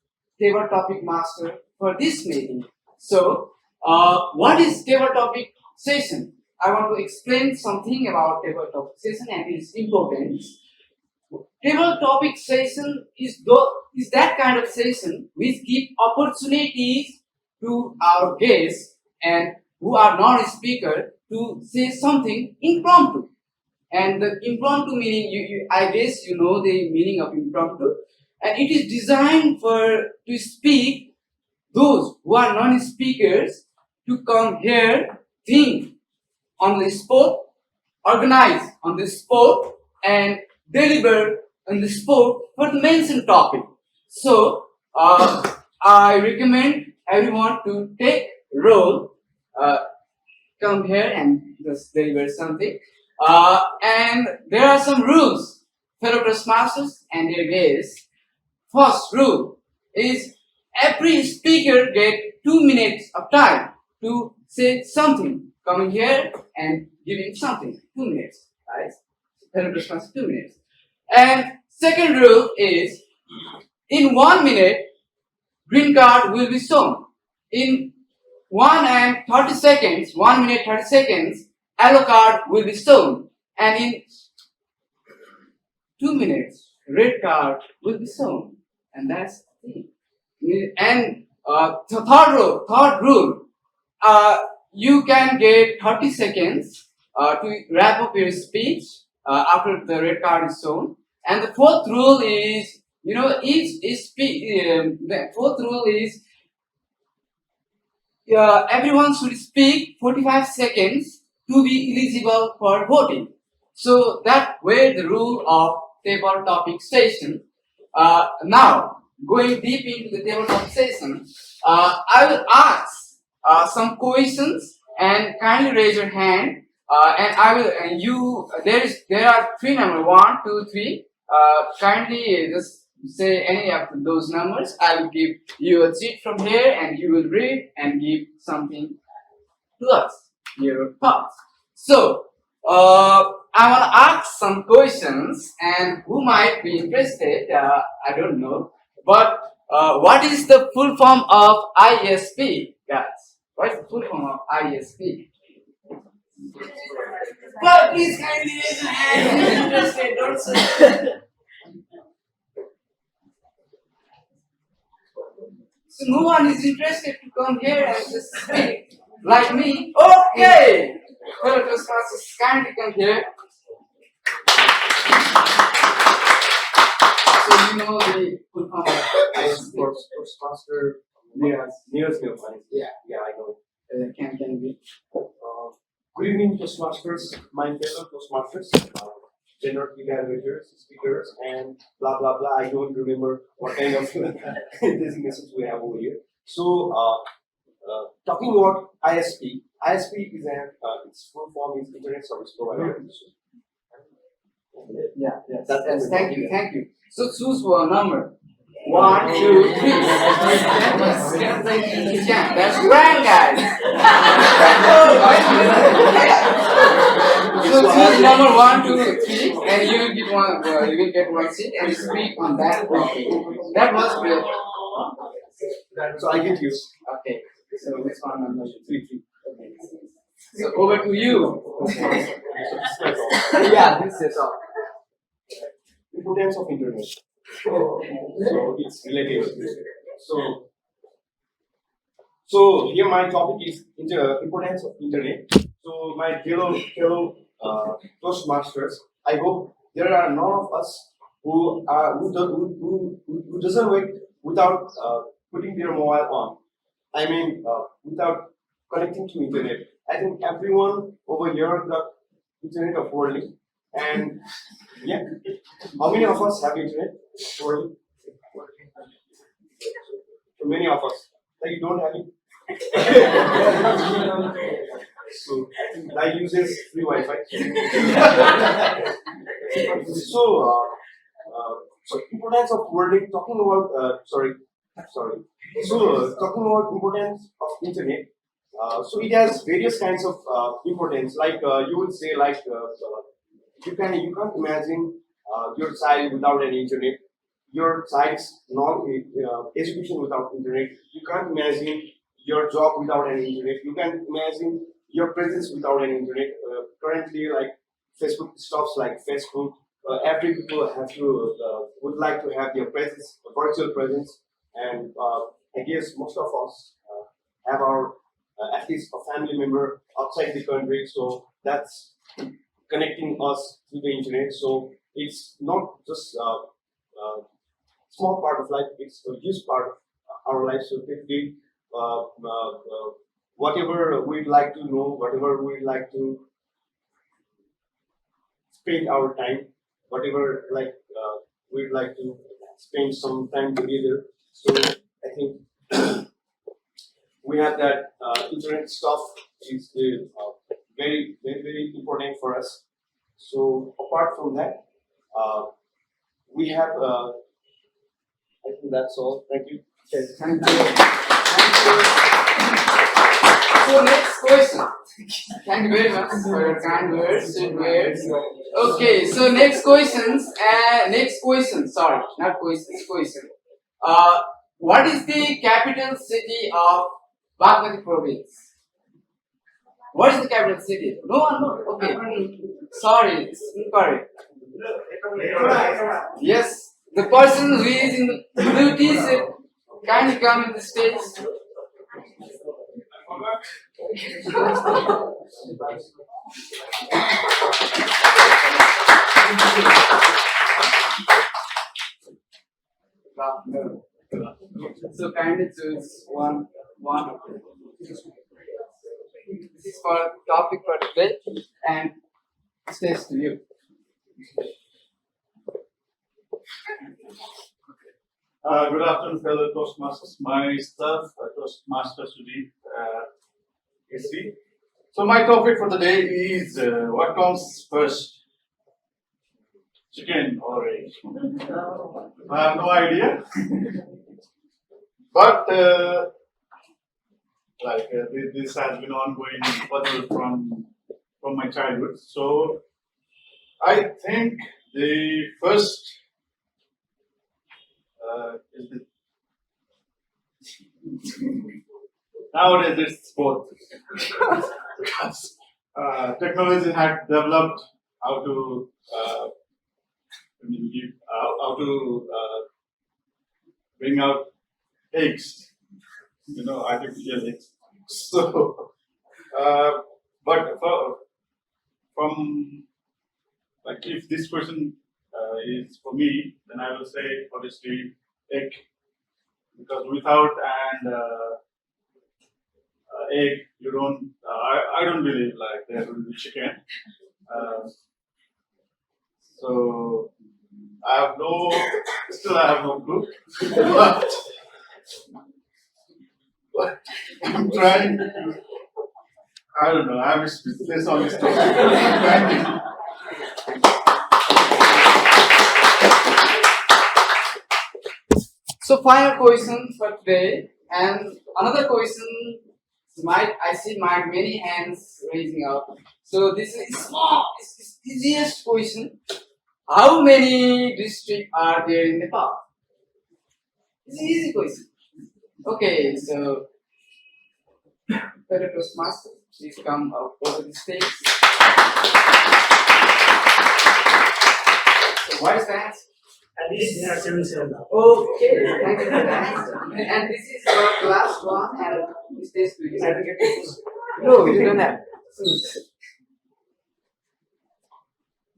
Speaker 10: table topic master for this meeting. So, what is table topic session? I want to explain something about table topic session and its importance. Table topic session is that kind of session which give opportunities to our guests and who are non-speaker to say something impromptu. And the impromptu meaning, I guess you know the meaning of impromptu. And it is designed to speak those who are non-speakers to come here, think on the spot, organize on the spot, and deliver on the spot for the mentioned topic. So, I recommend everyone to take role, come here and just deliver something. And there are some rules, fellow Toastmasters and their guests. first rule is every speaker get 2 minutes of time to say something. Coming here and giving something. 2 minutes, guys. Hello response 2 minutes. And second rule is in 1 minute, green card will be shown. In 1 minute 30 seconds, yellow card will be shown. And in 2 minutes, red card will be shown. And that's the thing. And the third rule, you can get 30 seconds to wrap up your speech after the red card is shown. And the fourth rule is, the fourth rule is everyone should speak 45 seconds to be eligible for voting. So that were the rule of table topic session. Now, going deep into the table topic session, I will ask some questions and kindly raise your hand. And I will. There are 3 numbers: 1, 2, 3. Kindly just say any of those numbers. I will give you a sheet from here, and you will read and give something to us. Your thoughts. So, I want to ask some questions, and who might be interested? I don't know. But what is the full form of ISP, guys? What is the full form of ISP? But please kindly raise your hand. Who is interested? Don't say. So no one is interested to come here and just speak like me. Okay. Fellow Toastmasters, kindly come here. So you know the full form of ISP.
Speaker 1: Toastmaster, Niraj.
Speaker 10: Yeah.
Speaker 1: Yeah, I know.
Speaker 10: Can be.
Speaker 1: Good evening, Toastmasters, my fellow Toastmasters, general evaluators, speakers, and blah blah blah. I don't remember what kind of designations we have over here. So, talking about ISP, ISP is its full form is Internet Service Provider.
Speaker 10: Yeah, yes. Thank you. So choose one number. 1, 2, 3. That's grand, guys. So choose number 1, 2, 3, and you will get one. You will get one seat and speak on that topic. That was real.
Speaker 1: So I get used.
Speaker 10: Okay. So which one number 3? Okay. So over to you. Yeah, this is all.
Speaker 1: Importance of Internet. So it's related. So here my topic is importance of Internet. So my fellow Toastmasters, I hope there are none of us who doesn't wait without putting their mobile on. I mean, without connecting to Internet. I think everyone over here got Internet of WorldLink. And yeah, how many of us have Internet? So many of us. Like you don't have it. So I uses free Wi-Fi. So importance of WorldLink. Talking about sorry. So talking about importance of Internet. So it has various kinds of importance. Like you would say, like you can't imagine your child without any Internet. Your child's education without Internet. You can't imagine your job without any Internet. You can't imagine your presence without any Internet. Currently, like Facebook stops, like Facebook, every people have to would like to have their presence, a virtual presence, and I guess most of us have our at least a family member outside the country, so that's connecting us to the Internet. So it's not just small part of life, it's a huge part of our life. So typically, whatever we'd like to know, whatever we'd like to spend our time, whatever we'd like to spend some time together. So I think we have that internet stuff is very, very, very important for us. So apart from that, we have
Speaker 4: I think that's all. Thank you.
Speaker 10: Thank you. So next question. Thank you very much for your kind words, sweet words. Okay, so next questions. Sorry, not questions. Question. What is the capital city of Bagmati province? What is the capital city? No one knows. Okay. Sorry, it's incorrect. Yes, the person who is in the blue t-shirt, kindly come in the stage. So kindly choose one. This is for topic for today, and stays to you.
Speaker 11: Good afternoon, fellow Toastmasters. My staff, Toastmaster Subedi, AC. So my topic for the day is what comes first, chicken or egg? I have no idea, but this has been ongoing puzzle from my childhood. So I think the first is the nowadays it's both because technology had developed how to bring out eggs, artificial eggs. So, but from like if this question is for me, then I will say obviously egg, because without an egg you don't. I don't believe like there will be chicken. So I have no clue, but I'm trying to. I don't know. I'm speechless on this topic. Thank you.
Speaker 10: So final question for today, and another question. I see many hands raising up. So this is small. It's easiest question. How many districts are there in Nepal? It's an easy question. Okay, so Toastmaster, please come up over the stage. So what is that?
Speaker 6: At least there are 77 now.
Speaker 10: Okay, thank you for that. And this is your last one, and this is to you. No, you don't have.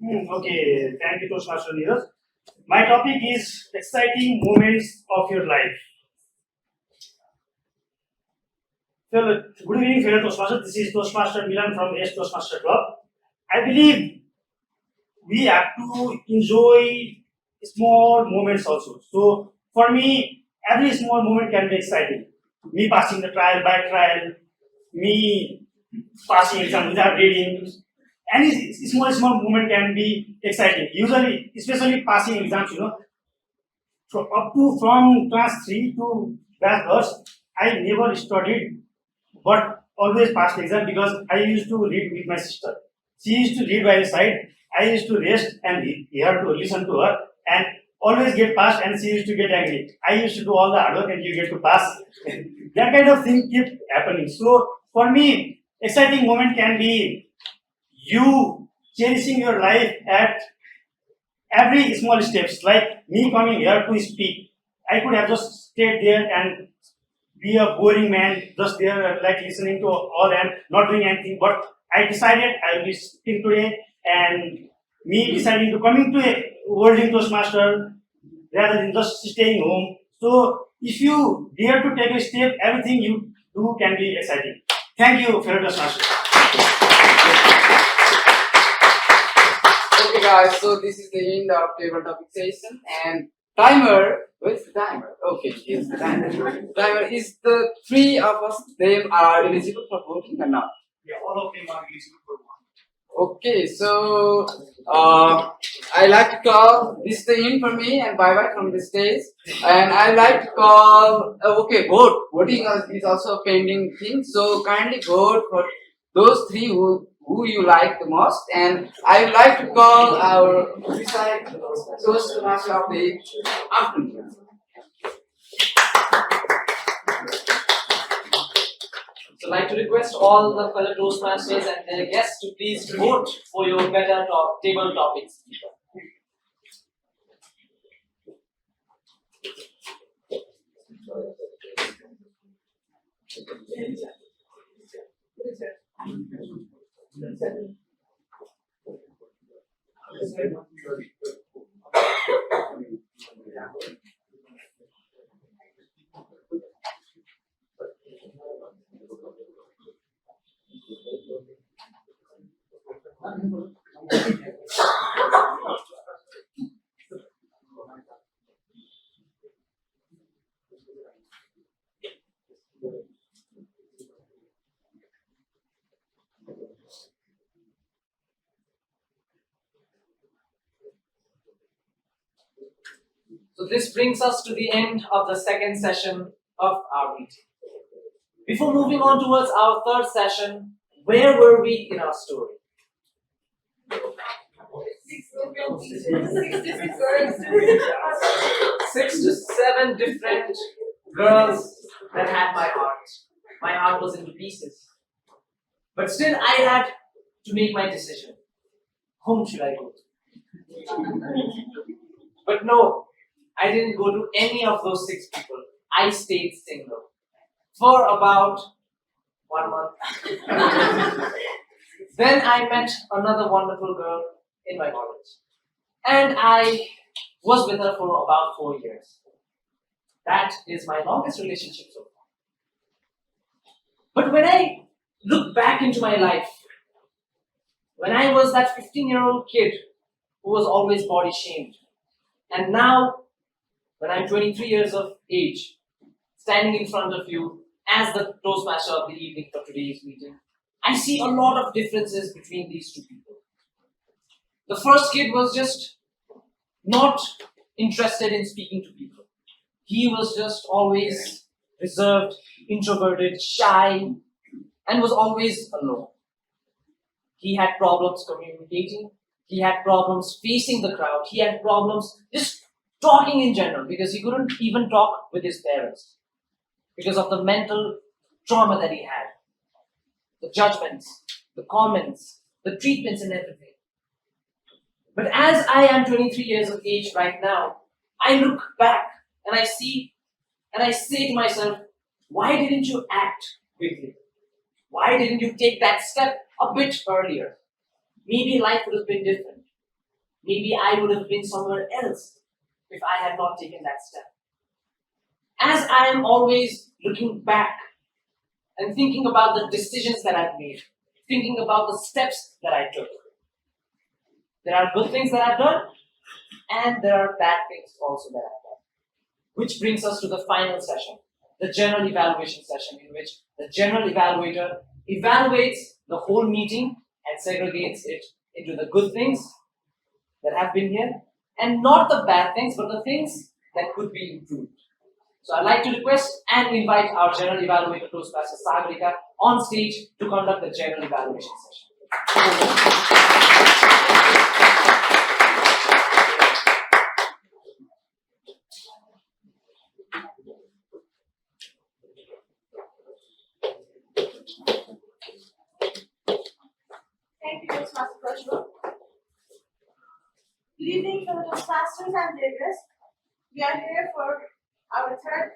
Speaker 6: Okay, thank you, Toastmaster Niraj. My topic is exciting moments of your life. Good evening, fellow Toastmasters. This is Toastmaster Milan from S Toastmaster Club. I believe we have to enjoy small moments also. So for me, every small moment can be exciting. Me passing the trial by trial, me passing exam without reading. Any small moment can be exciting. Usually, especially passing exams, from class 3 to class first, I never studied, but always passed the exam because I used to read with my sister. She used to read by the side. I used to rest and hear to listen to her and always get passed, and she used to get angry. I used to do all the hard work and you get to pass. That kind of thing kept happening. So for me, exciting moment can be you cherishing your life at every small steps. Like me coming here to speak, I could have just stayed there and be a boring man, just there like listening to all and not doing anything. But I decided I will be speaking today, and me deciding to coming to a WorldLink Toastmaster rather than just staying home. So if you dare to take a step, everything you do can be exciting. Thank you, fellow Toastmasters.
Speaker 10: Okay, guys. So this is the end of table topic session, and timer. Where's the timer? Okay, here's the timer. Timer is the three of us. They are eligible for voting or not?
Speaker 6: Yeah, all of them are eligible for one.
Speaker 10: Okay, so I like to call this the in for me and bye bye from this stage. And I like to call okay, voting is also a pending thing. So kindly vote for those three who you like the most. And I would like to call our Toastmaster of the afternoon.
Speaker 4: So I'd like to request all the fellow Toastmasters and their guests to please vote for your better table topics. So this brings us to the end of the second session of our meeting. Before moving on towards our third session, where were we in our story? 6 to 7 different girls that had my heart. My heart was in pieces. But still, I had to make my decision. Whom should I go to? But no, I didn't go to any of those 6 people. I stayed single for about 1 month. Then I met another wonderful girl in my college. And I was with her for about 4 years. That is my longest relationship so far. But when I look back into my life, when I was that 15-year-old kid who was always body shamed, and now when I'm 23 years of age, standing in front of you as the Toastmaster of the evening for today's meeting, I see a lot of differences between these 2 people. The first kid was just not interested in speaking to people. He was just always reserved, introverted, shy, and was always alone. He had problems communicating. He had problems facing the crowd. He had problems just talking in general because he couldn't even talk with his parents because of the mental trauma that he had. The judgments, the comments, the treatments and everything. But as I am 23 years of age right now, I look back and I see and I say to myself, why didn't you act quickly? Why didn't you take that step a bit earlier? Maybe life would have been different. Maybe I would have been somewhere else if I had not taken that step. As I am always looking back and thinking about the decisions that I've made, thinking about the steps that I took, there are good things that I've done, and there are bad things also that I've done. Which brings us to the final session, the general evaluation session, in which the general evaluator evaluates the whole meeting and segregates it into the good things that have been here, and not the bad things, but the things that could be improved. So I'd like to request and invite our general evaluator, Toastmaster Sagarika, on stage to conduct the general evaluation session.
Speaker 5: Thank you, Toastmaster Prajwol. Good evening, fellow Toastmasters and their guests. We are here for our third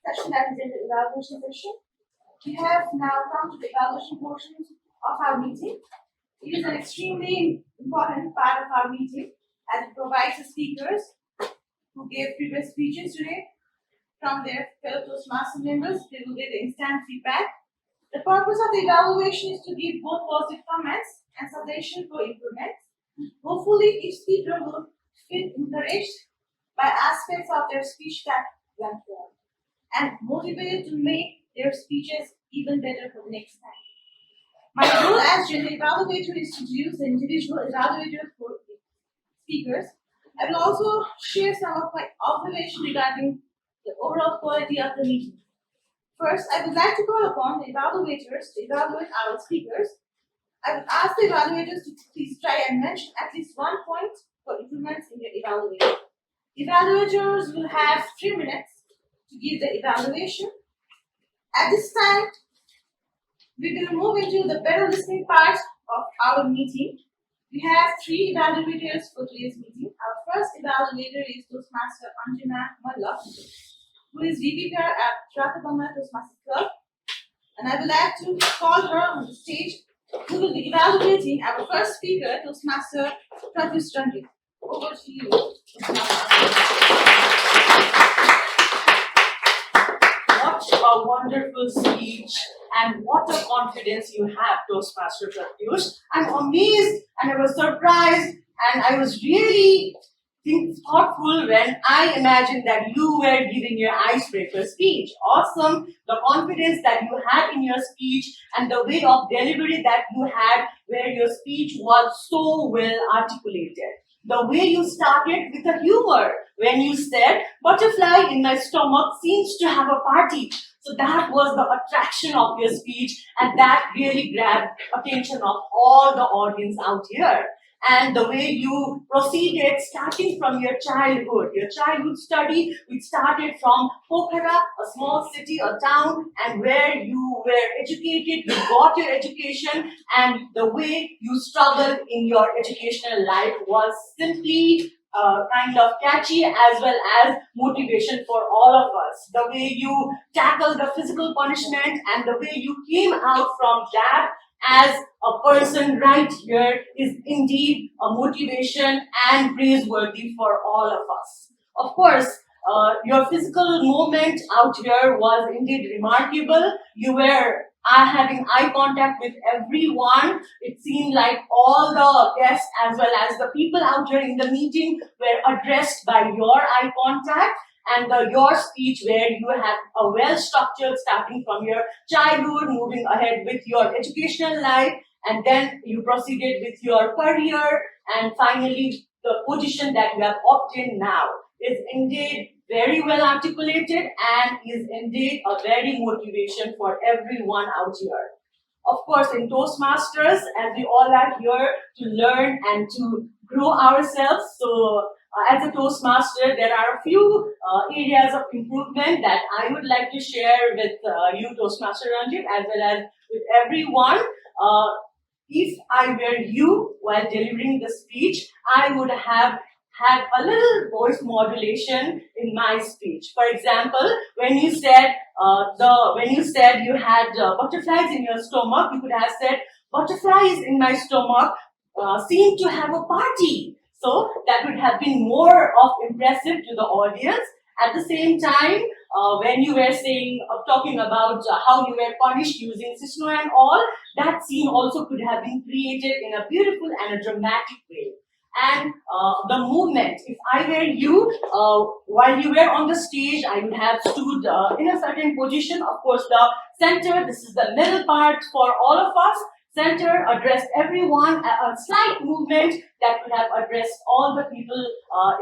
Speaker 5: session, that is in the evaluation session. We have now come to the evaluation portion of our meeting. It is an extremely important part of our meeting as it provides the speakers who gave previous speeches today from their fellow Toastmaster members. They will get instant feedback. The purpose of the evaluation is to give both positive comments and suggestions for improvement. Hopefully, each speaker will feel encouraged by aspects of their speech that went well and motivated to make their speeches even better for the next time. My role as general evaluator is to introduce the individual evaluators for speakers. I will also share some of my observations regarding the overall quality of the meeting. First, I would like to call upon the evaluators to evaluate our speakers. I would ask the evaluators to please try and mention at least 1 point for improvements in their evaluation. Evaluators will have 3 minutes to give the evaluation. At this time, we will move into the better listening part of our meeting. We have 3 evaluators for today's meeting. Our first evaluator is Toastmaster Anjana Malla, who is VPR at Pratyush Toastmaster Club. And I would like to call her on the stage, who will be evaluating our first speaker, Toastmaster Pratyush. Over to you.
Speaker 9: What a wonderful speech and what a confidence you have, Toastmaster Pratyush. I'm amazed and I was surprised and I was really thoughtful when I imagined that you were giving your icebreaker speech. Awesome. The confidence that you had in your speech and the way of delivery that you had where your speech was so well articulated. The way you started with a humor when you said, butterfly in my stomach seems to have a party. So that was the attraction of your speech and that really grabbed attention of all the audience out here. And the way you proceeded starting from your childhood study, we started from Pokhara, a small city or town, and where you were educated, you got your education, and the way you struggled in your educational life was simply kind of catchy as well as motivation for all of us. The way you tackled the physical punishment and the way you came out from that as a person right here is indeed a motivation and praiseworthy for all of us. Of course, your physical movement out here was indeed remarkable. You were having eye contact with everyone. It seemed like all the guests as well as the people out here in the meeting were addressed by your eye contact. And your speech where you have a well-structured starting from your childhood, moving ahead with your educational life, and then you proceeded with your career, and finally the position that you have obtained now is indeed very well articulated and is indeed a very motivation for everyone out here. Of course, in Toastmasters, as we all are here to learn and to grow ourselves, so as a Toastmaster, there are a few areas of improvement that I would like to share with you, Toastmaster Ranjit, as well as with everyone. If I were you while delivering the speech, I would have had a little voice modulation in my speech. For example, when you said you had butterflies in your stomach, you could have said, butterflies in my stomach seem to have a party. So that would have been more of impressive to the audience. At the same time, when you were talking about how you were punished using Sisno and all, that scene also could have been created in a beautiful and a dramatic way. And the movement, if I were you, while you were on the stage, I would have stood in a certain position. Of course, the center, this is the middle part for all of us. Center addressed everyone, a slight movement that could have addressed all the people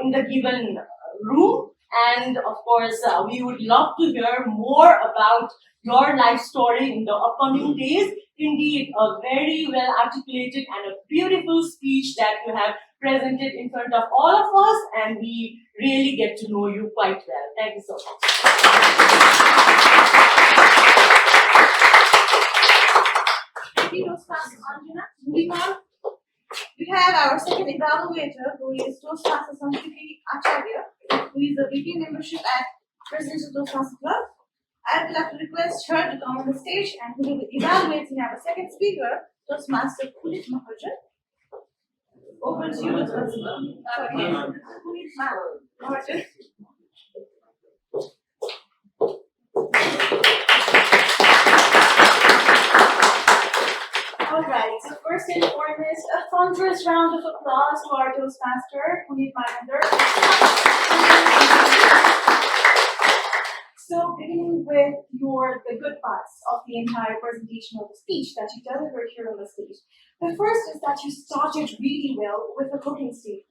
Speaker 9: in the given room. And of course, we would love to hear more about your life story in the upcoming days. Indeed, a very well articulated and a beautiful speech that you have presented in front of all of us, and we really get to know you quite well. Thank you so much.
Speaker 5: Toastmaster Anjana. Moving on, we have our second evaluator, who is Toastmaster Samani Acharya, who is a VP membership at Presiding Toastmaster Club. I would like to request her to come on the stage and who will be evaluating our second speaker, Toastmaster Punit. Over to you, Toastmaster. Punit.
Speaker 2: Alright, so first and foremost, a thunderous round of applause to our Toastmaster, Punit Manandhar. So beginning with the good parts of the entire presentation of the speech that you delivered here on the stage. The first is that you started really well with a cooking statement.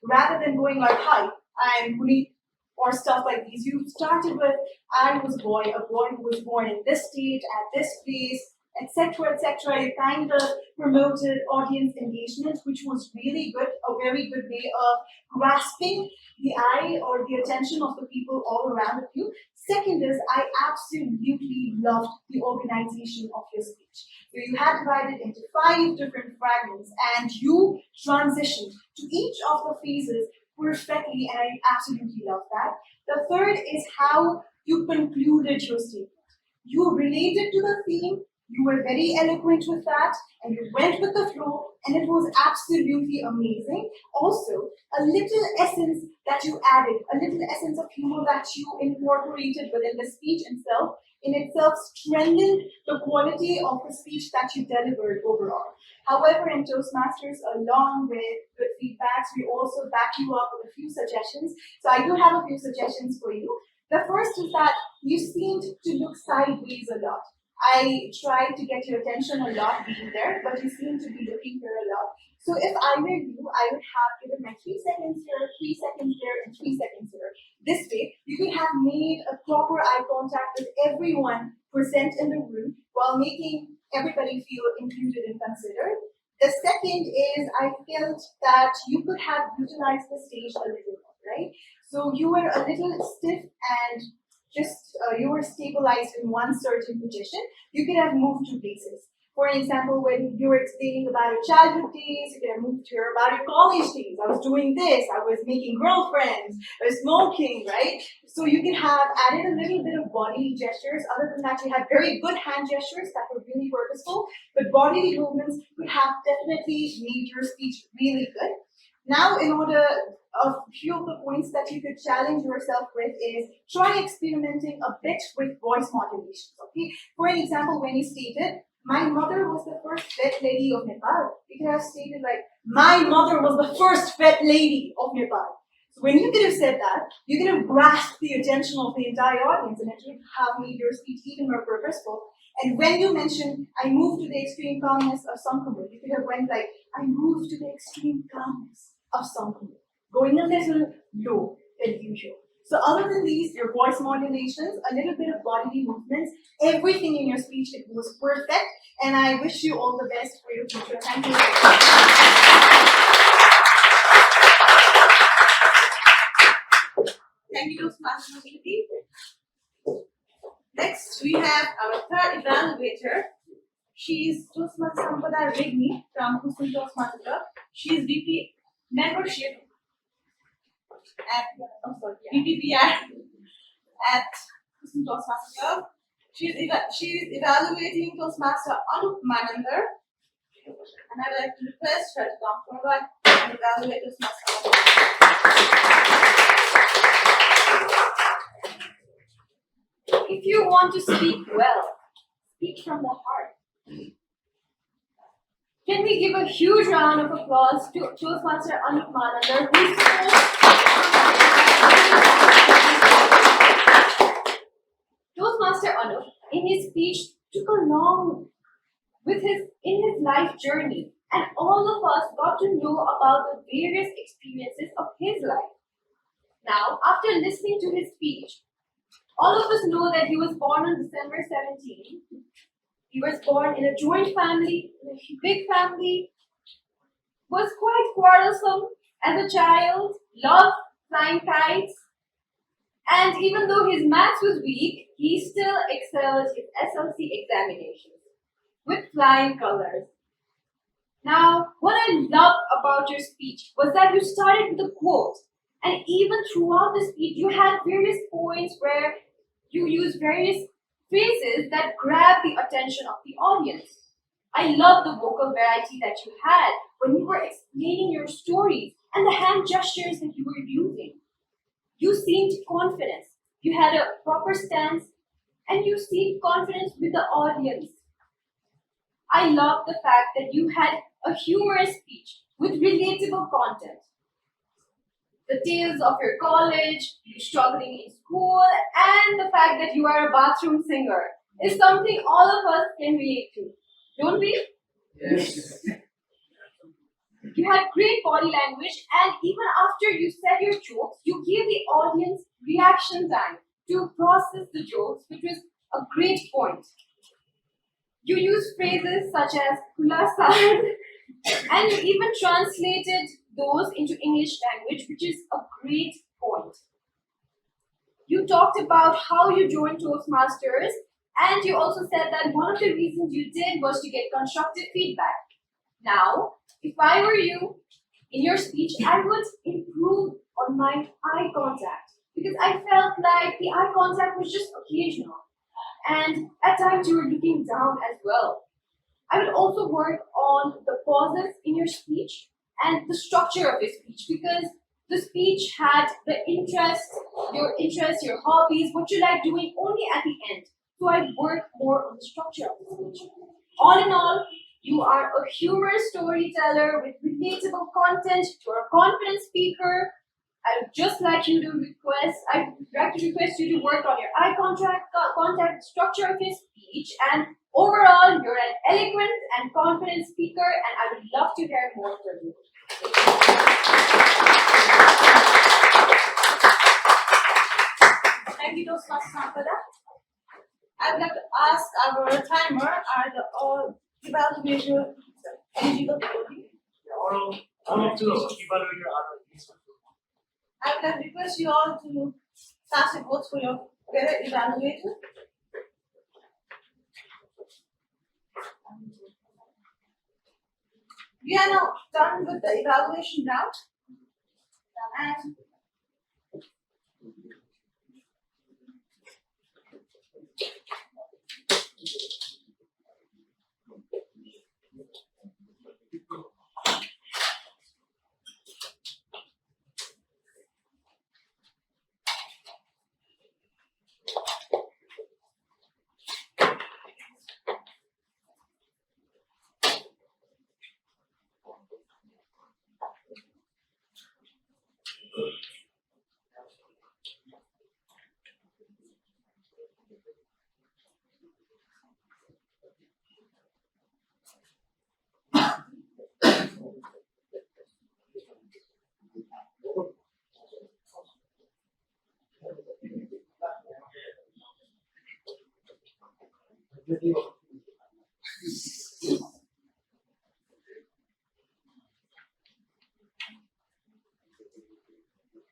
Speaker 2: Rather than going like, hi, I'm Punit, or stuff like these, you started with, I was a boy who was born in this state, at this place, etc., etc. You kind of promoted audience engagement, which was really good, a very good way of grasping the eye or the attention of the people all around you. Second is, I absolutely loved the organization of your speech. So you had divided into 5 different fragments and you transitioned to each of the phases perfectly, and I absolutely love that. The third is how you concluded your statement. You related to the theme, you were very eloquent with that, and you went with the flow, and it was absolutely amazing. Also, a little essence that you added, a little essence of humor that you incorporated within the speech itself, in itself strengthened the quality of the speech that you delivered overall. However, in Toastmasters, along with good feedbacks, we also back you up with a few suggestions. So I do have a few suggestions for you. The first is that you seemed to look sideways a lot. I tried to get your attention a lot being there, but you seem to be looking here a lot. So if I were you, I would have given my 3 seconds here, 3 seconds there, and 3 seconds here. This way, you could have made a proper eye contact with everyone present in the room while making everybody feel included and considered. The second is, I felt that you could have utilized the stage a little more, right? So you were a little stiff and just you were stabilized in one certain position. You could have moved to places. For example, when you were explaining about your childhood days, you could have moved here about your college days. I was doing this, I was making girlfriends, I was smoking, right? So you could have added a little bit of bodily gestures. Other than that, you had very good hand gestures that were really purposeful, but bodily movements could have definitely made your speech really good. Now, in order, a few of the points that you could challenge yourself with is try experimenting a bit with voice modulations, okay? For example, when you stated, my mother was the first vet lady of Nepal, you could have stated like, my mother was the first vet lady of Nepal. So when you could have said that, you could have grasped the attention of the entire audience and it would have made your speech even more purposeful. And when you mentioned, I moved to the extreme calmness of Sampada, you could have went like, I moved to the extreme calmness of Sampada, going a little low than usual. So other than these, your voice modulations, a little bit of bodily movements, everything in your speech, it was perfect. And I wish you all the best for your future. Thank you.
Speaker 5: Thank you, Toastmaster Smreeti. Next, we have our third evaluator. She is Toastmaster Sampada Regmi from Houston Toastmaster Club. She is VP Membership at VPPR at Houston Toastmaster Club. She is evaluating Toastmaster Anup Manandhar. And I would like to request her to come forward and evaluate Toastmaster
Speaker 2: If you want to speak well, speak from the heart. Can we give a huge round of applause to Toastmaster Anup Manandhar, Toastmaster Anup, in his speech, took along with in his life journey, and all of us got to know about the various experiences of his life. Now, after listening to his speech, all of us know that he was born on December 17. He was born in a joint family, in a big family, was quite quarrelsome as a child, loved flying kites, and even though his maths was weak, he still excelled in SLC examinations with flying colors. Now, what I loved about your speech was that you started with a quote, and even throughout the speech, you had various points where you used various phrases that grabbed the attention of the audience. I love the vocal variety that you had when you were explaining your stories and the hand gestures that you were using. You seemed confident. You had a proper stance and you seemed confident with the audience. I love the fact that you had a humorous speech with relatable content. the tales of your college, you struggling in school, and the fact that you are a bathroom singer is something all of us can relate to. Don't we?
Speaker 10: Yes.
Speaker 2: You had great body language, and even after you said your jokes, you gave the audience reaction time to process the jokes, which was a great point. You used phrases such as Tuladhar, and you even translated those into English language, which is a great point. You talked about how you joined Toastmasters, and you also said that one of the reasons you did was to get constructive feedback. Now, if I were you, in your speech, I would improve on my eye contact because I felt like the eye contact was just occasional, and at times you were looking down as well. I would also work on the pauses in your speech and the structure of your speech because the speech had the interests, your hobbies, what you like doing only at the end. So I'd work more on the structure of the speech. All in all, you are a humorous storyteller with relatable content. You're a confident speaker. I would just like you to request you to work on your eye contact structure of your speech, and overall, you're an eloquent and confident speaker, and I would love to hear more from you.
Speaker 5: Thank you, Toastmaster Sampada. I would like to ask our timer, are the all evaluator eligible voting?
Speaker 6: All of the evaluator are
Speaker 5: I would like to request you all to cast your votes for your better evaluator. We are now done with the evaluation round. And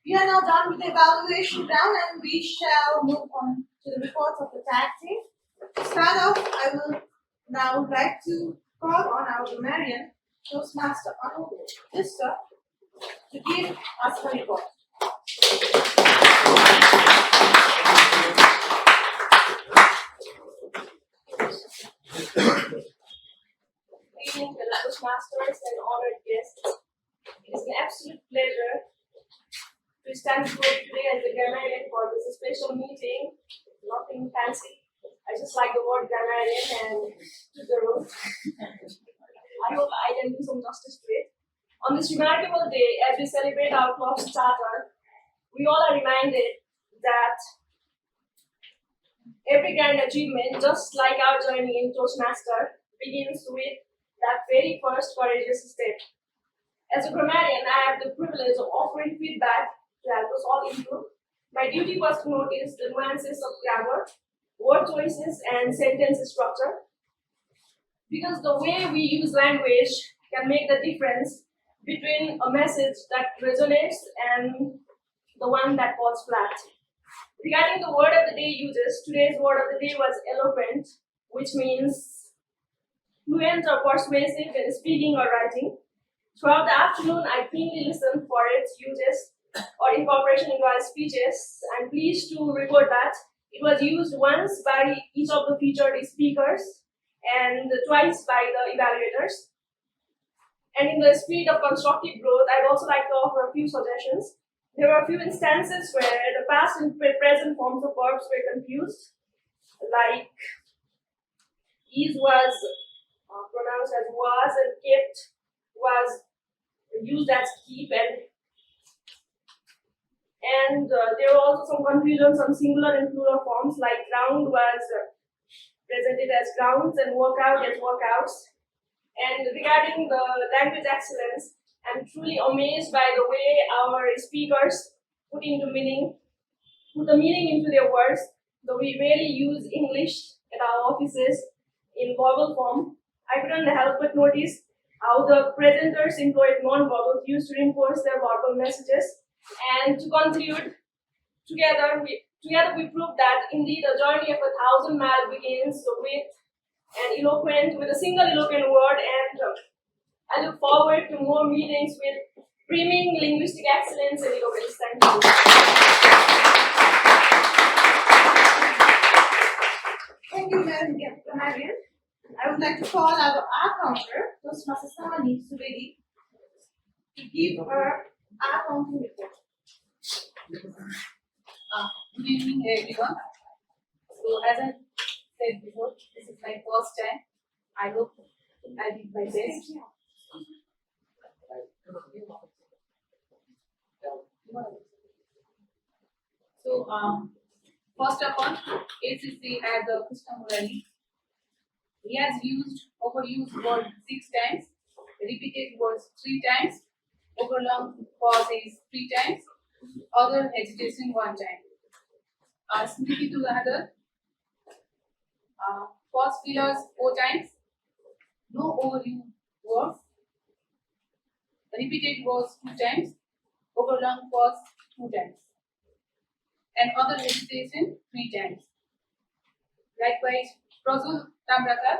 Speaker 5: we are now done with the evaluation round, and we shall move on to the reports of the tag team. To start off, I will now like to call on our grammarian, Toastmaster Anu Bista, to give us her report.
Speaker 2: Good evening, the Toastmasters and honored guests. It is an absolute pleasure to stand before you today as the grammarian for this special meeting. Nothing fancy. I just like the word grammarian and to the room. I hope I can do some justice to it. On this remarkable day, as we celebrate our club's charter, we all are reminded that every grand achievement, just like our journey in Toastmaster, begins with that very first courageous step. As a grammarian, I have the privilege of offering feedback to help us all improve. My duty was to notice the nuances of grammar, word choices, and sentence structure. Because the way we use language can make the difference between a message that resonates and the one that falls flat. Regarding the word of the day uses, today's word of the day was eloquent, which means fluent or persuasive in speaking or writing. Throughout the afternoon, I keenly listened for its uses or incorporation into our speeches. I'm pleased to report that it was used once by each of the featured speakers and twice by the evaluators. And in the spirit of constructive growth, I'd also like to offer a few suggestions. There were a few instances where the past and present forms of verbs were confused, like is was pronounced as was and kept was used as keep, and And there were also some confusions on singular and plural forms, like ground was presented as grounds and workout as workouts. And regarding the language excellence, I'm truly amazed by the way our speakers put the meaning into their words. Though we rarely use English at our offices in verbal form, I couldn't help but notice how the presenters employed non-verbal cues to reinforce their verbal messages. And to conclude, together we proved that indeed a journey of 1,000 miles begins with a single eloquent word. And I look forward to more meetings with brimming linguistic excellence and eloquence. Thank you.
Speaker 5: Thank you, Madam Grammarian. I would like to call our counter, Toastmaster Samani, Subedi, to give her our counting report.
Speaker 7: Good evening, everyone. So, as I said before, this is my first time. I hope I did my best. So, first of all, ACC has a Krishna Murari. He has overused word 6 times, repeated words 3 times, overlong pauses 3 times, other hesitation 1 time. Smreeti Tuladhar, pause fillers 4 times, no overused words, repeated words 2 times, overlong pause 2 times, and other hesitation 3 times. Likewise, Prajwol Tamrakar,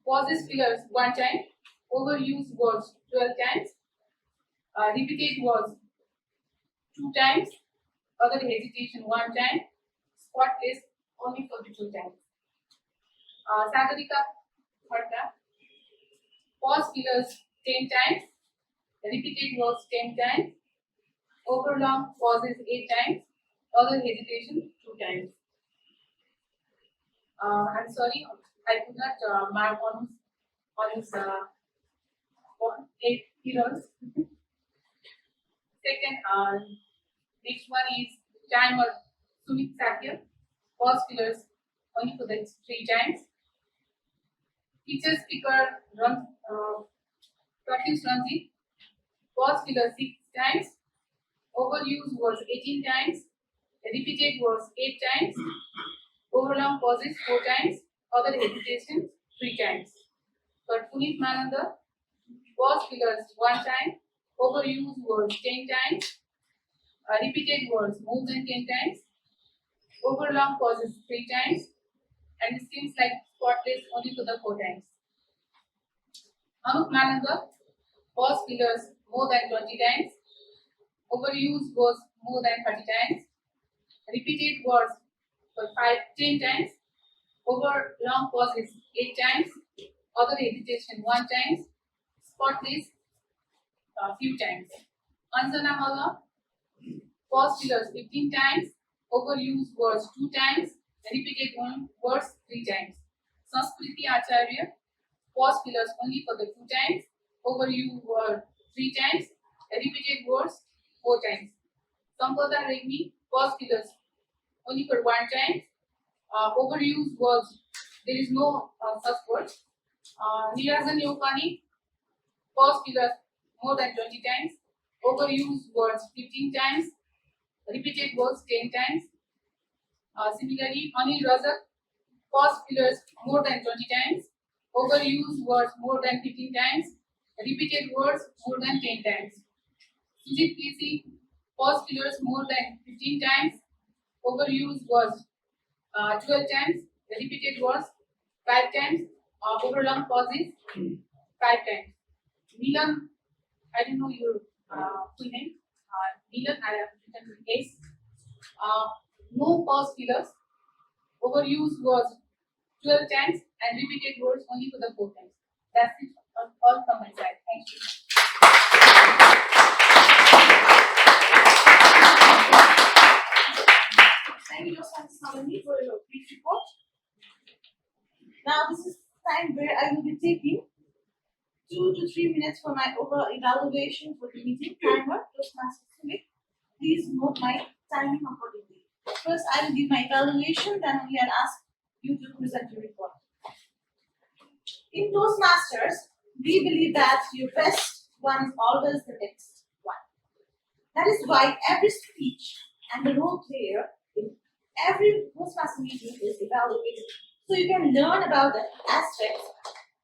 Speaker 7: pauses fillers 1 time, overused words 12 times, repeated words 2 times, other hesitation 1 time, spotless only for the 2 times. Sagarika, Khadka, pause fillers 10 times, repeated words 10 times, overlong pauses 8 times, other hesitation 2 times. I'm sorry, I could not mark on his 8 errors. Second, next one is timer Sumit Shakya, pause fillers only for the 3 times. Teacher speaker Pratyush Ranjit, pause fillers 6 times, overused words 18 times, repeated words 8 times, overlong pauses 4 times, other hesitation 3 times. For Punit Manandhar, pause fillers 1 time, overused words 10 times, repeated words more than 10 times, overlong pauses 3 times, and it seems like spotless only for the 4 times. Anup Manandhar, pause fillers more than 20 times, overused words more than 30 times, repeated words for 10 times, overlong pauses 8 times, other hesitation 1 time, spotless few times. Anjana Malla, pause fillers 15 times, overused words 2 times, repeated words 3 times. Sanskriti Acharya, pause fillers only for the 2 times, overused word 3 times, repeated words 4 times. Sampada Regmi, pause fillers only for 1 time, overused words, there is no such word. Niraj, pause fillers more than 20 times, overused words 15 times, repeated words 10 times. Similarly, Niraj, pause fillers more than 20 times, overused words more than 15 times, repeated words more than 10 times. Sumit, pause fillers more than 15 times, overused words 12 times, repeated words 5 times, overlong pauses 5 times. Nilam, I don't know your full name. Nilam, I have written S. No pause fillers, overused words 12 times, and repeated words only for the 4 times. That's it, all from my side. Thank you.
Speaker 5: Thank you, Toastmaster Samani, for your brief report. Now, this is time where I will be taking 2 to 3 minutes for my overall evaluation for the meeting. Timer, Toastmaster Sumit. please note my timing accordingly. First, I will give my evaluation, then only I'll ask you to present your report. In Toastmasters, we believe that your best one is always the next one. That is why every speech and the role player in every Toastmaster meeting is evaluated, so you can learn about the aspects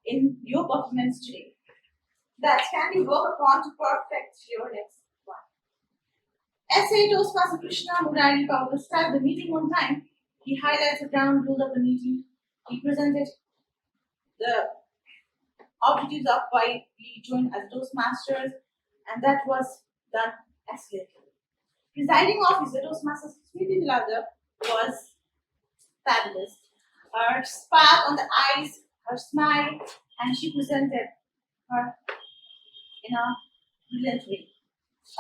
Speaker 5: in your performance today that can be worked upon to perfect your next one. SA Toastmaster Krishna, Murari, Poudel start the meeting on time. He highlights the ground rule of the meeting. He presented the objectives of why we joined as Toastmasters, and that was done excellently. Presiding officer Toastmaster Smreeti was fabulous. Her spark on the eyes, her smile, and she presented her in a brilliant way.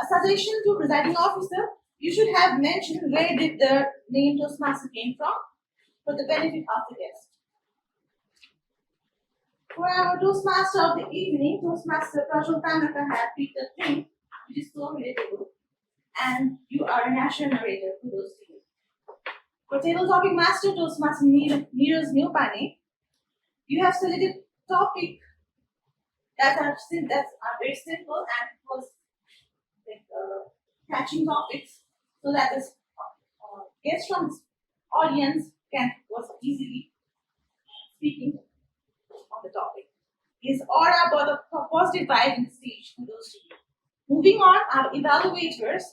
Speaker 5: A suggestion to presiding officer: you should have mentioned where did the name Toastmaster came from for the benefit of the guest. For our Toastmaster of the evening, Toastmaster Prajwol had picked a thing which is so relatable, and you are a national narrator for those things. For table topic master Toastmaster Niraj you have selected topic that are very simple and was like catching topics, so that the guests from this audience was easily speaking on the topic. His aura brought a positive vibe in the stage for those two. Moving on, our evaluators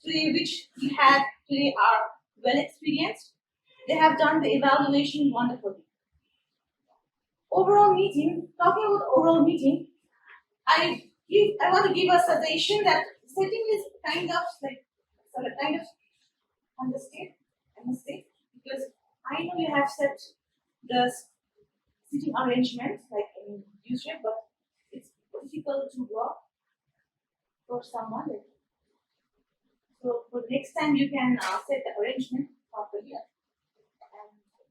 Speaker 5: today, which we had today, are well experienced. They have done the evaluation wonderfully. Overall meeting, talking about overall meeting, I want to give a suggestion that setting is kind of a mistake, because I know you have set the sitting arrangement like in usual, but it's difficult to work for someone. So for next time you can set the arrangement properly. And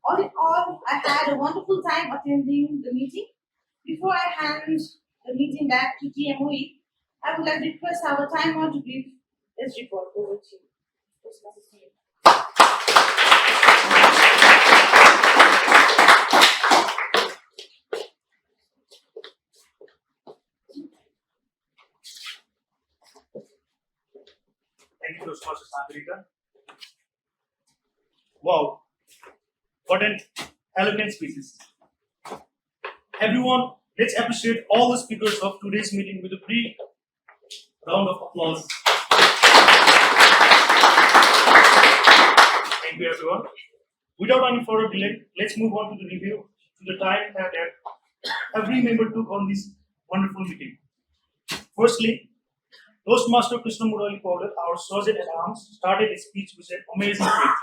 Speaker 5: all in all, I had a wonderful time attending the meeting. Before I hand the meeting back to TMOE, I would like to request our timer to give this report over to you.
Speaker 6: Thank you, Toastmaster Sagarika. Wow, what an elegant speeches. Everyone, let's appreciate all the speakers of today's meeting with a brief round of applause. Thank you, everyone. Without any further delay, let's move on to the review to the time that every member took on this wonderful meeting. Firstly, Toastmaster Krishna Murari Poudel, our Sergeant at Arms, started his speech with an amazing rate.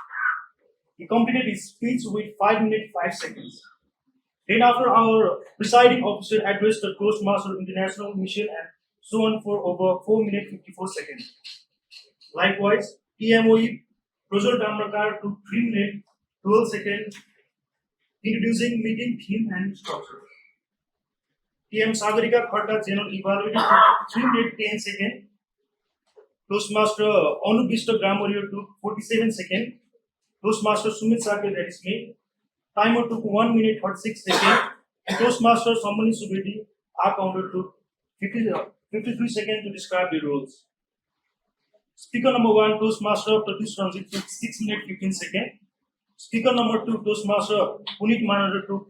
Speaker 6: He completed his speech with 5 minutes 5 seconds. Then after, our presiding officer addressed the Toastmaster International Mission and so on for over 4 minutes 54 seconds. Likewise, TMOE Prajwol Tamrakar took 3 minutes 12 seconds, introducing meeting theme and structure. TM Sagarika Khadka General Evaluator took 3 minutes 10 seconds. Toastmaster Anu Bista Grammarian took 47 seconds. Toastmaster Sumit, that is me. Timer took 1 minute 36 seconds. And Toastmaster Samani Subedi, our counter took 53 seconds to describe the rules. Speaker number 1, Toastmaster Pratyush Ranjit took 6 minutes 15 seconds. Speaker number 2, Toastmaster Punit Manandhar took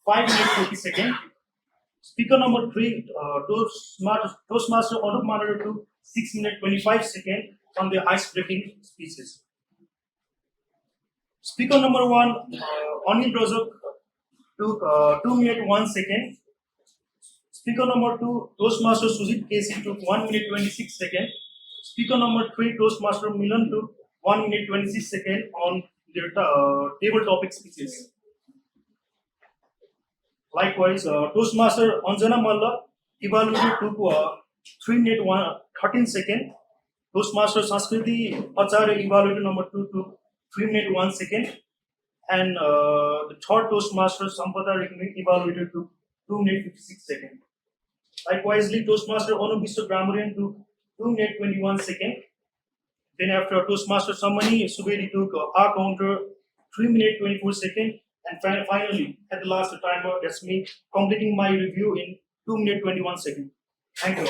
Speaker 6: 5 minutes 40 seconds. Speaker number 3, Toastmaster Anup took 6 minutes 25 seconds on the ice-breaking speeches. Speaker number 1, Anil took 2 minutes 1 second. Speaker number 2, Toastmaster Sujit Casey took 1 minute 26 seconds. Speaker number 3, Toastmaster Milan took 1 minute 26 seconds on their table topic speeches. Likewise, Toastmaster Anjana Malla evaluated took 3 minute 13 seconds. Toastmaster Sanskriti Acharya evaluator number 2 took 3 minute 1 second. And the third Toastmaster Sampada Regmi evaluator took 2 minute 56 seconds. Likewise, Toastmaster Anu Bista Grammarian took 2 minute 21 seconds. Then after Toastmaster Samani, Subedi took our counter 3 minutes 24 seconds, and finally at the last timer, that's me completing my review in 2 minutes 21 seconds. Thank you.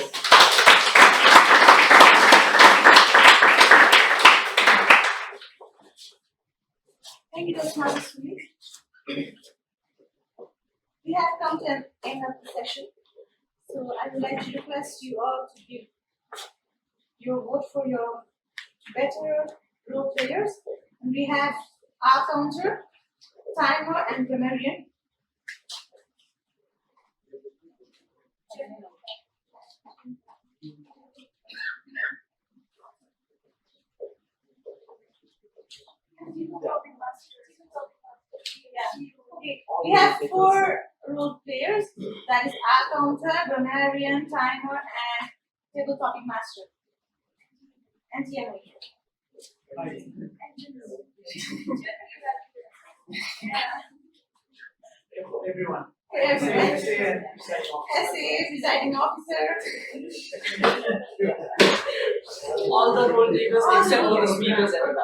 Speaker 5: Thank you, Toastmaster Sumit. We have come to an end of the session, so I would like to request you all to give your vote for your better role players. And we have our counter, timer, and grammarian. Okay. We have 4 role players, that is our counter, grammarian, timer, and table topic master. And TMOE.
Speaker 4: Everyone.
Speaker 5: Everyone. SA, presiding officer.
Speaker 4: All the role takers except for the speakers and the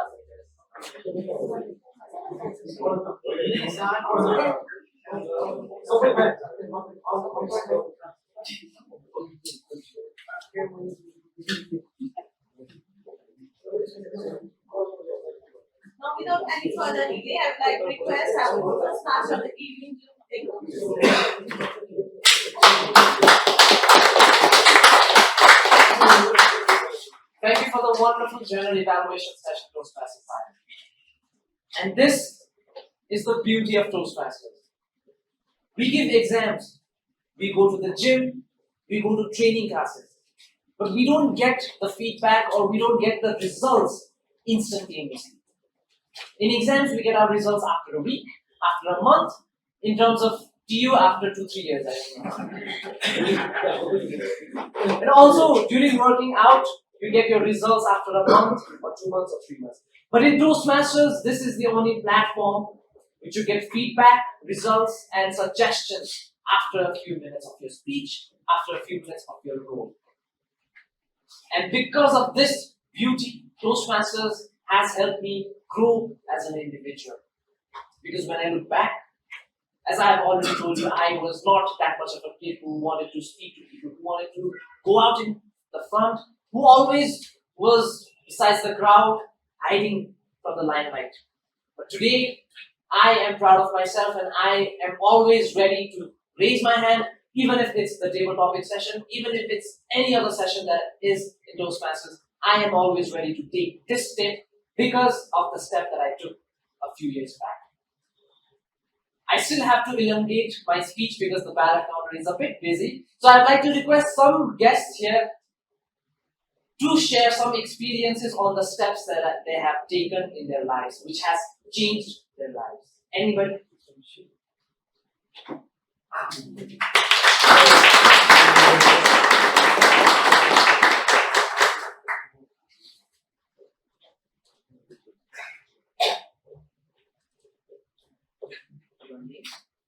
Speaker 5: Now, without any further delay, I would like to request our first master of the evening to take over.
Speaker 4: Thank you for the wonderful general evaluation session, Toastmasters. And this is the beauty of Toastmasters. We give exams, we go to the gym, we go to training classes, but we don't get the feedback or we don't get the results instantaneously. In exams, we get our results after a week, after a month, in terms of TU after 2-3 years. And also, during working out, you get your results after a month or 2 months or 3 months. But in Toastmasters, this is the only platform which you get feedback, results, and suggestions after a few minutes of your speech, after a few minutes of your role. And because of this beauty, Toastmasters has helped me grow as an individual. Because when I look back, as I have already told you, I was not that much of a kid who wanted to speak to people, who wanted to go out in the front, who always was besides the crowd, hiding from the limelight. But today, I am proud of myself and I am always ready to raise my hand, even if it's the table topic session, even if it's any other session that is in Toastmasters, I am always ready to take this step because of the step that I took a few years back. I still have to elongate my speech because the ballot counter is a bit busy. So I'd like to request some guests here to share some experiences on the steps that they have taken in their lives, which has changed their lives. Anybody?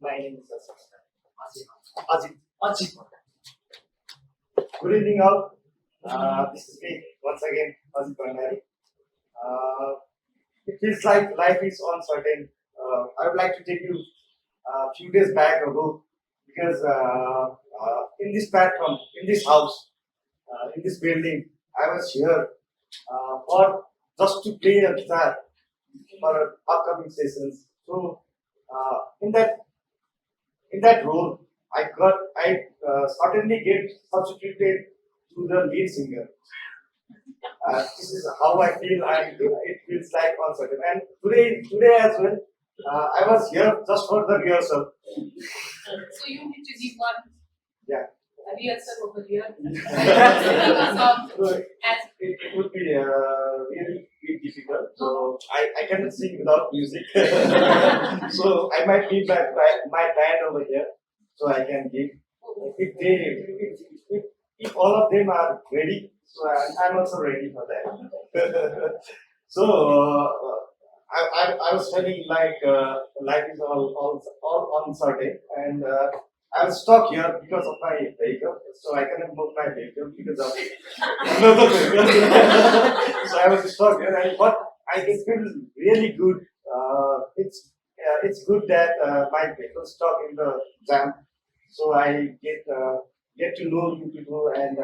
Speaker 1: My name is Ajit. Good evening, all. This is me once again, Ajit Murari. It feels like life is uncertain. I would like to take you a few days back ago because in this platform, in this house, in this building, I was here for just to play a guitar for upcoming sessions. So in that role, I certainly get substituted to the lead singer. This is how I feel. It feels like uncertain. And today as well, I was here just for the rehearsal.
Speaker 7: So you need to give one
Speaker 1: Yeah.
Speaker 7: a rehearsal over here.
Speaker 1: So it would be really difficult. So I cannot sing without music. So I might give my band over here, so I can give. If all of them are ready, so I'm also ready for that. So I was feeling like life is all uncertain, and I was stuck here because of my vehicle, so I cannot move my vehicle because of another vehicle. So I was stuck here, but I can feel really good. It's good that my vehicle stuck in the jam, so I get to know new people, and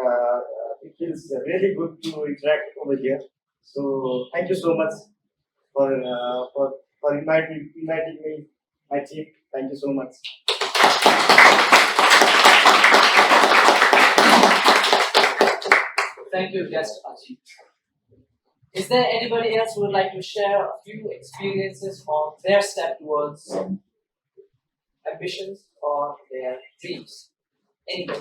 Speaker 1: it feels really good to interact over here. So thank you so much for inviting me, my team. Thank you so much.
Speaker 4: Thank you, guest Ajit. Is there anybody else who would like to share a few experiences on their step towards ambitions or their dreams? Anybody?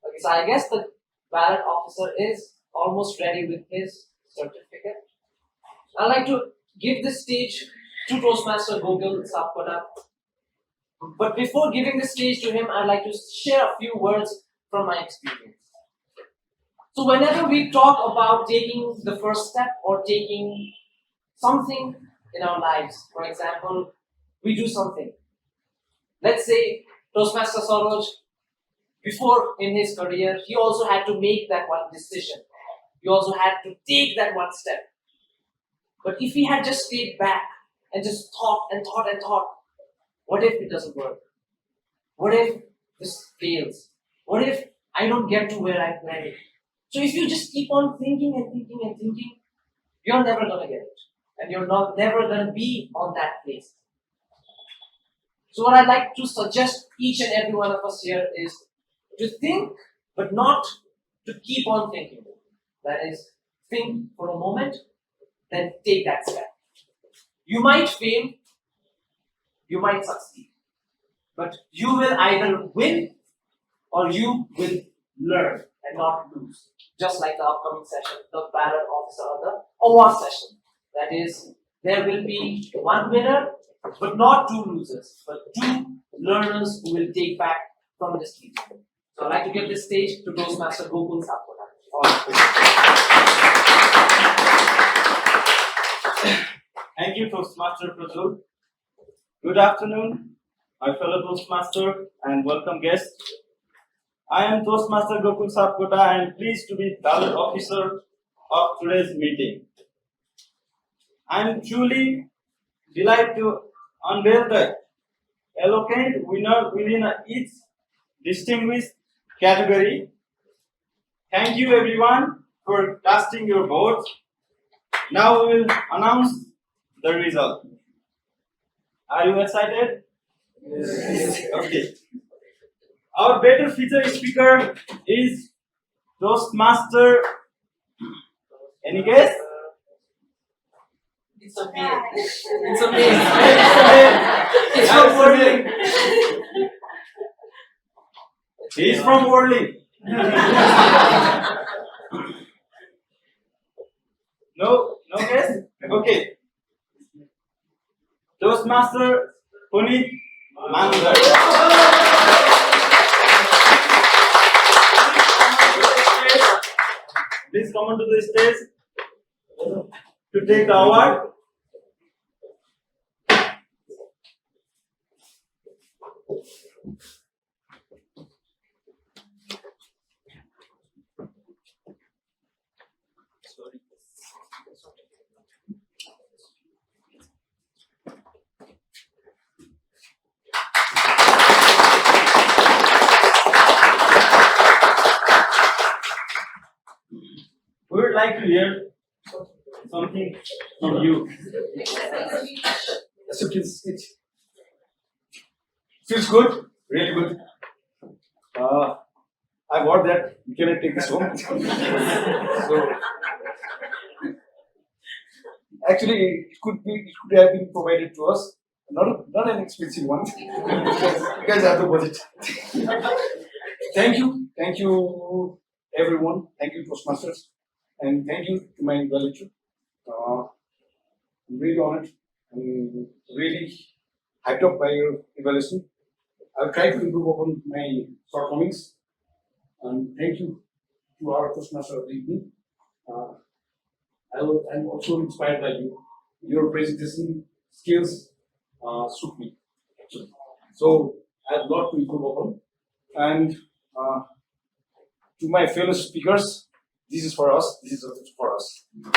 Speaker 4: Okay, so I guess the ballot officer is almost ready with his certificate. I'd like to give the stage to Toastmaster Gokul Sampada. But before giving the stage to him, I'd like to share a few words from my experience. So whenever we talk about taking the first step or taking something in our lives, for example, we do something. Let's say Toastmaster Saroj, before in his career, he also had to make that one decision. He also had to take that one step. But if he had just stayed back and just thought and thought and thought, what if it doesn't work? What if this fails? What if I don't get to where I planned? So if you just keep on thinking and thinking and thinking, you're never gonna get it. And you're never gonna be on that place. So what I'd like to suggest each and every one of us here is to think, but not to keep on thinking. That is, think for a moment, then take that step. You might fail, you might succeed, but you will either win or you will learn and not lose. Just like the upcoming session, the ballot officer or the award session. That is, there will be one winner, but not two losers, but two learners who will take back from this team. So I'd like to give this stage to Toastmaster Gokul Sampada.
Speaker 8: Thank you, Toastmaster Prajwol. Good afternoon, my fellow Toastmaster and welcome guests. I am Toastmaster Gokul Sapkota and am pleased to be ballot officer of today's meeting. I am truly delighted to unveil the eloquent winner within each distinguished category. Thank you everyone for casting your votes. Now we will announce the result. Are you excited? Yes. Okay. Our better feature speaker is Toastmaster. Any guess?
Speaker 4: It's a male. It's a male. It's from WorldLink.
Speaker 8: He is from WorldLink. No guess? Okay. Toastmaster Punit Manandhar. Please come onto the stage to take the award. We would like to hear something from you.
Speaker 1: So it feels good, really good. I bought that. You cannot take this home. So actually, it could have been provided to us. Not an expensive one. You guys have the budget. Thank you, everyone. Thank you, Toastmasters, and thank you to my evaluator. I'm really honored. I'm really hyped up by your evaluation. I'll try to improve upon my shortcomings. And thank you to our Toastmaster of the evening.
Speaker 12: I'm also inspired by you. Your presentation skills suit me. So I have a lot to improve upon. And to my fellow speakers, this is for us. This is for us. See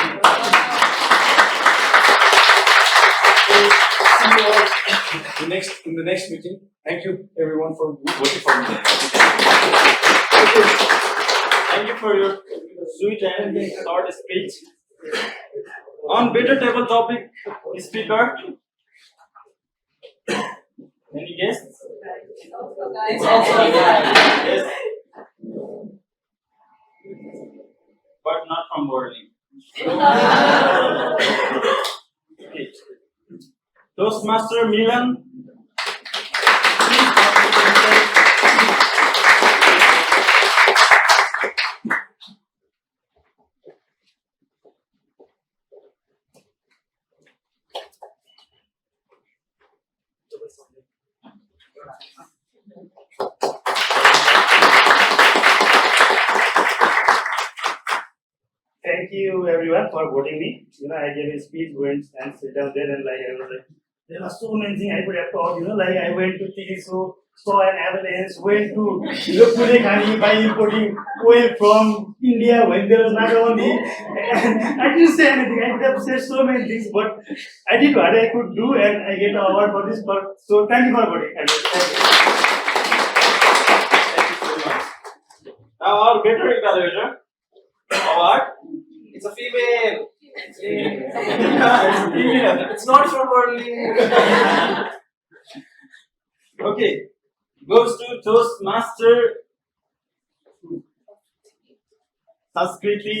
Speaker 12: you all in the next meeting. Thank you everyone for voting for me.
Speaker 8: Thank you for your sweet and short speech. On better table topic, speaker. Any guests?
Speaker 2: It's
Speaker 8: also a guy. Yes. But not from WorldLink. Okay. Toastmaster Milan.
Speaker 6: Thank you everyone for voting me. I gave a speech, went and sit down there, and I was like, there are so many things I could have taught. I went to TV show, saw an avalanche, went to Pune by importing oil from India when there was not only. And I didn't say anything. I could have said so many things, but I did what I could do, and I get an award for this. So thank you for voting.
Speaker 8: Thank you so much. Now our better evaluator award.
Speaker 4: It's a female.
Speaker 8: It's a female.
Speaker 4: It's not from WorldLink.
Speaker 8: Okay, goes to Toastmaster Sanskriti.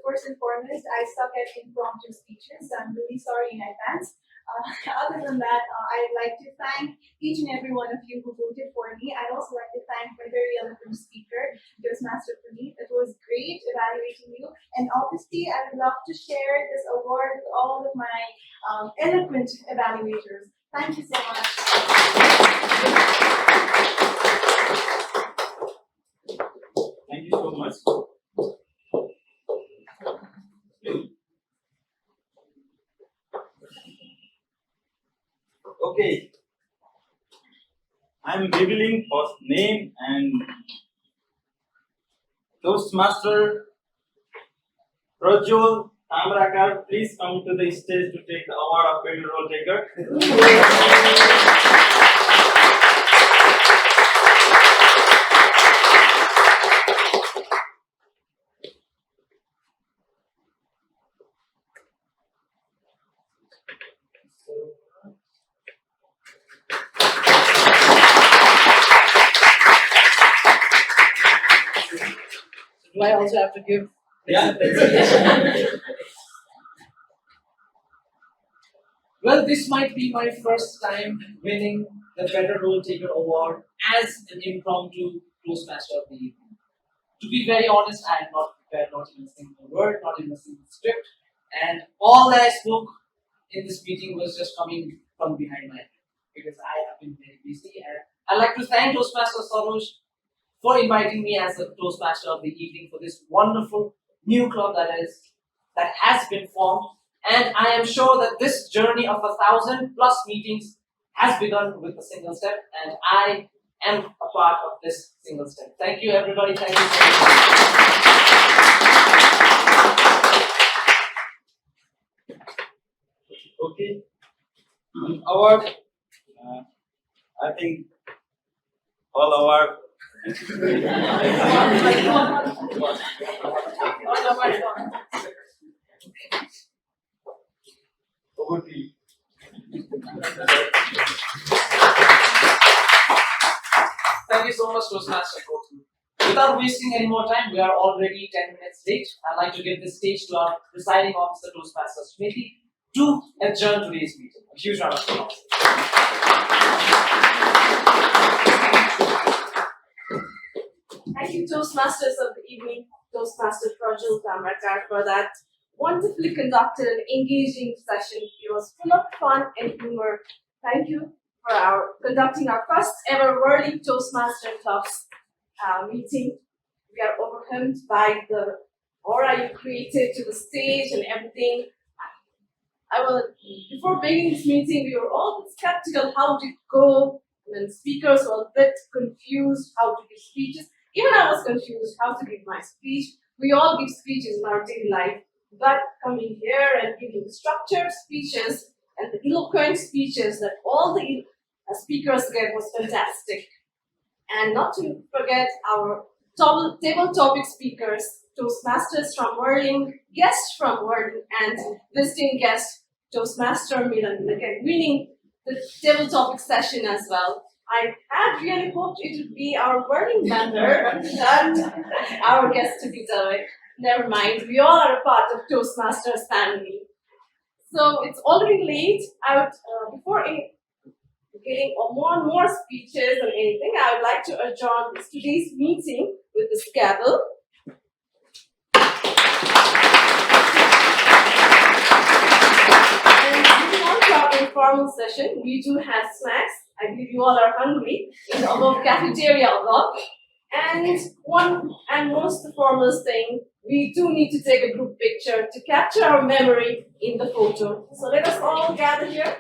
Speaker 5: First and foremost, I suck at impromptu speeches. I'm really sorry in advance. Other than that, I'd like to thank each and every one of you who voted for me. I'd also like to thank my very eloquent speaker, Toastmaster Punit. It was great evaluating you. And obviously, I would love to share this award with all of my eloquent evaluators. Thank you so much.
Speaker 8: Thank you so much. Okay, I'm revealing first name and Toastmaster Prajwol Tamrakar. Please come to the stage to take the award of better role taker.
Speaker 4: Do I also have to give?
Speaker 8: Yeah.
Speaker 4: Well, this might be my first time winning the Better Role Taker Award as an impromptu Toastmaster of the evening. To be very honest, I had not prepared not even a single word, not even a single script, and all that I spoke in this meeting was just coming from behind my head because I have been very busy. And I'd like to thank Toastmaster Sarosh for inviting me as a Toastmaster of the evening for this wonderful new club that has been formed. And I am sure that this journey of 1,000+ meetings has begun with a single step, and I am a part of this single step. Thank you, everybody. Thank you so much.
Speaker 8: Okay. Award. I think all award. Over to you.
Speaker 4: Thank you so much, Toastmaster. Without wasting any more time, we are already 10 minutes late. I'd like to give this stage to our presiding officer, Toastmaster Smreeti, to adjourn today's meeting. A huge round of applause.
Speaker 2: Thank you, Toastmasters of the evening, Toastmaster Prajwol, Tamrakar, for that wonderfully conducted and engaging session. It was full of fun and humor. Thank you for conducting our first ever WorldLink Toastmaster Clubs meeting. We are overwhelmed by the aura you created to the stage and everything. Before beginning this meeting, we were all a bit skeptical how to go, and speakers were a bit confused how to give speeches. Even I was confused how to give my speech. We all give speeches in our daily life, but coming here and giving structured speeches and the eloquent speeches that all the speakers gave was fantastic. And not to forget our table topic speakers, Toastmasters from WorldLink, guests from WorldLink, and visiting guest Toastmaster Milan, again winning the table topic session as well. I had really hoped it would be our WorldLink member, but our guest to be done. Never mind, we all are a part of Toastmasters family. So it's already late. I would, before getting more and more speeches and anything, I would like to adjourn today's meeting with this gavel. And moving on to our informal session, we do have snacks. I believe you all are hungry in the above cafeteria above. And one and most foremost thing, we do need to take a group picture to capture our memory in the photo. So let us all gather here.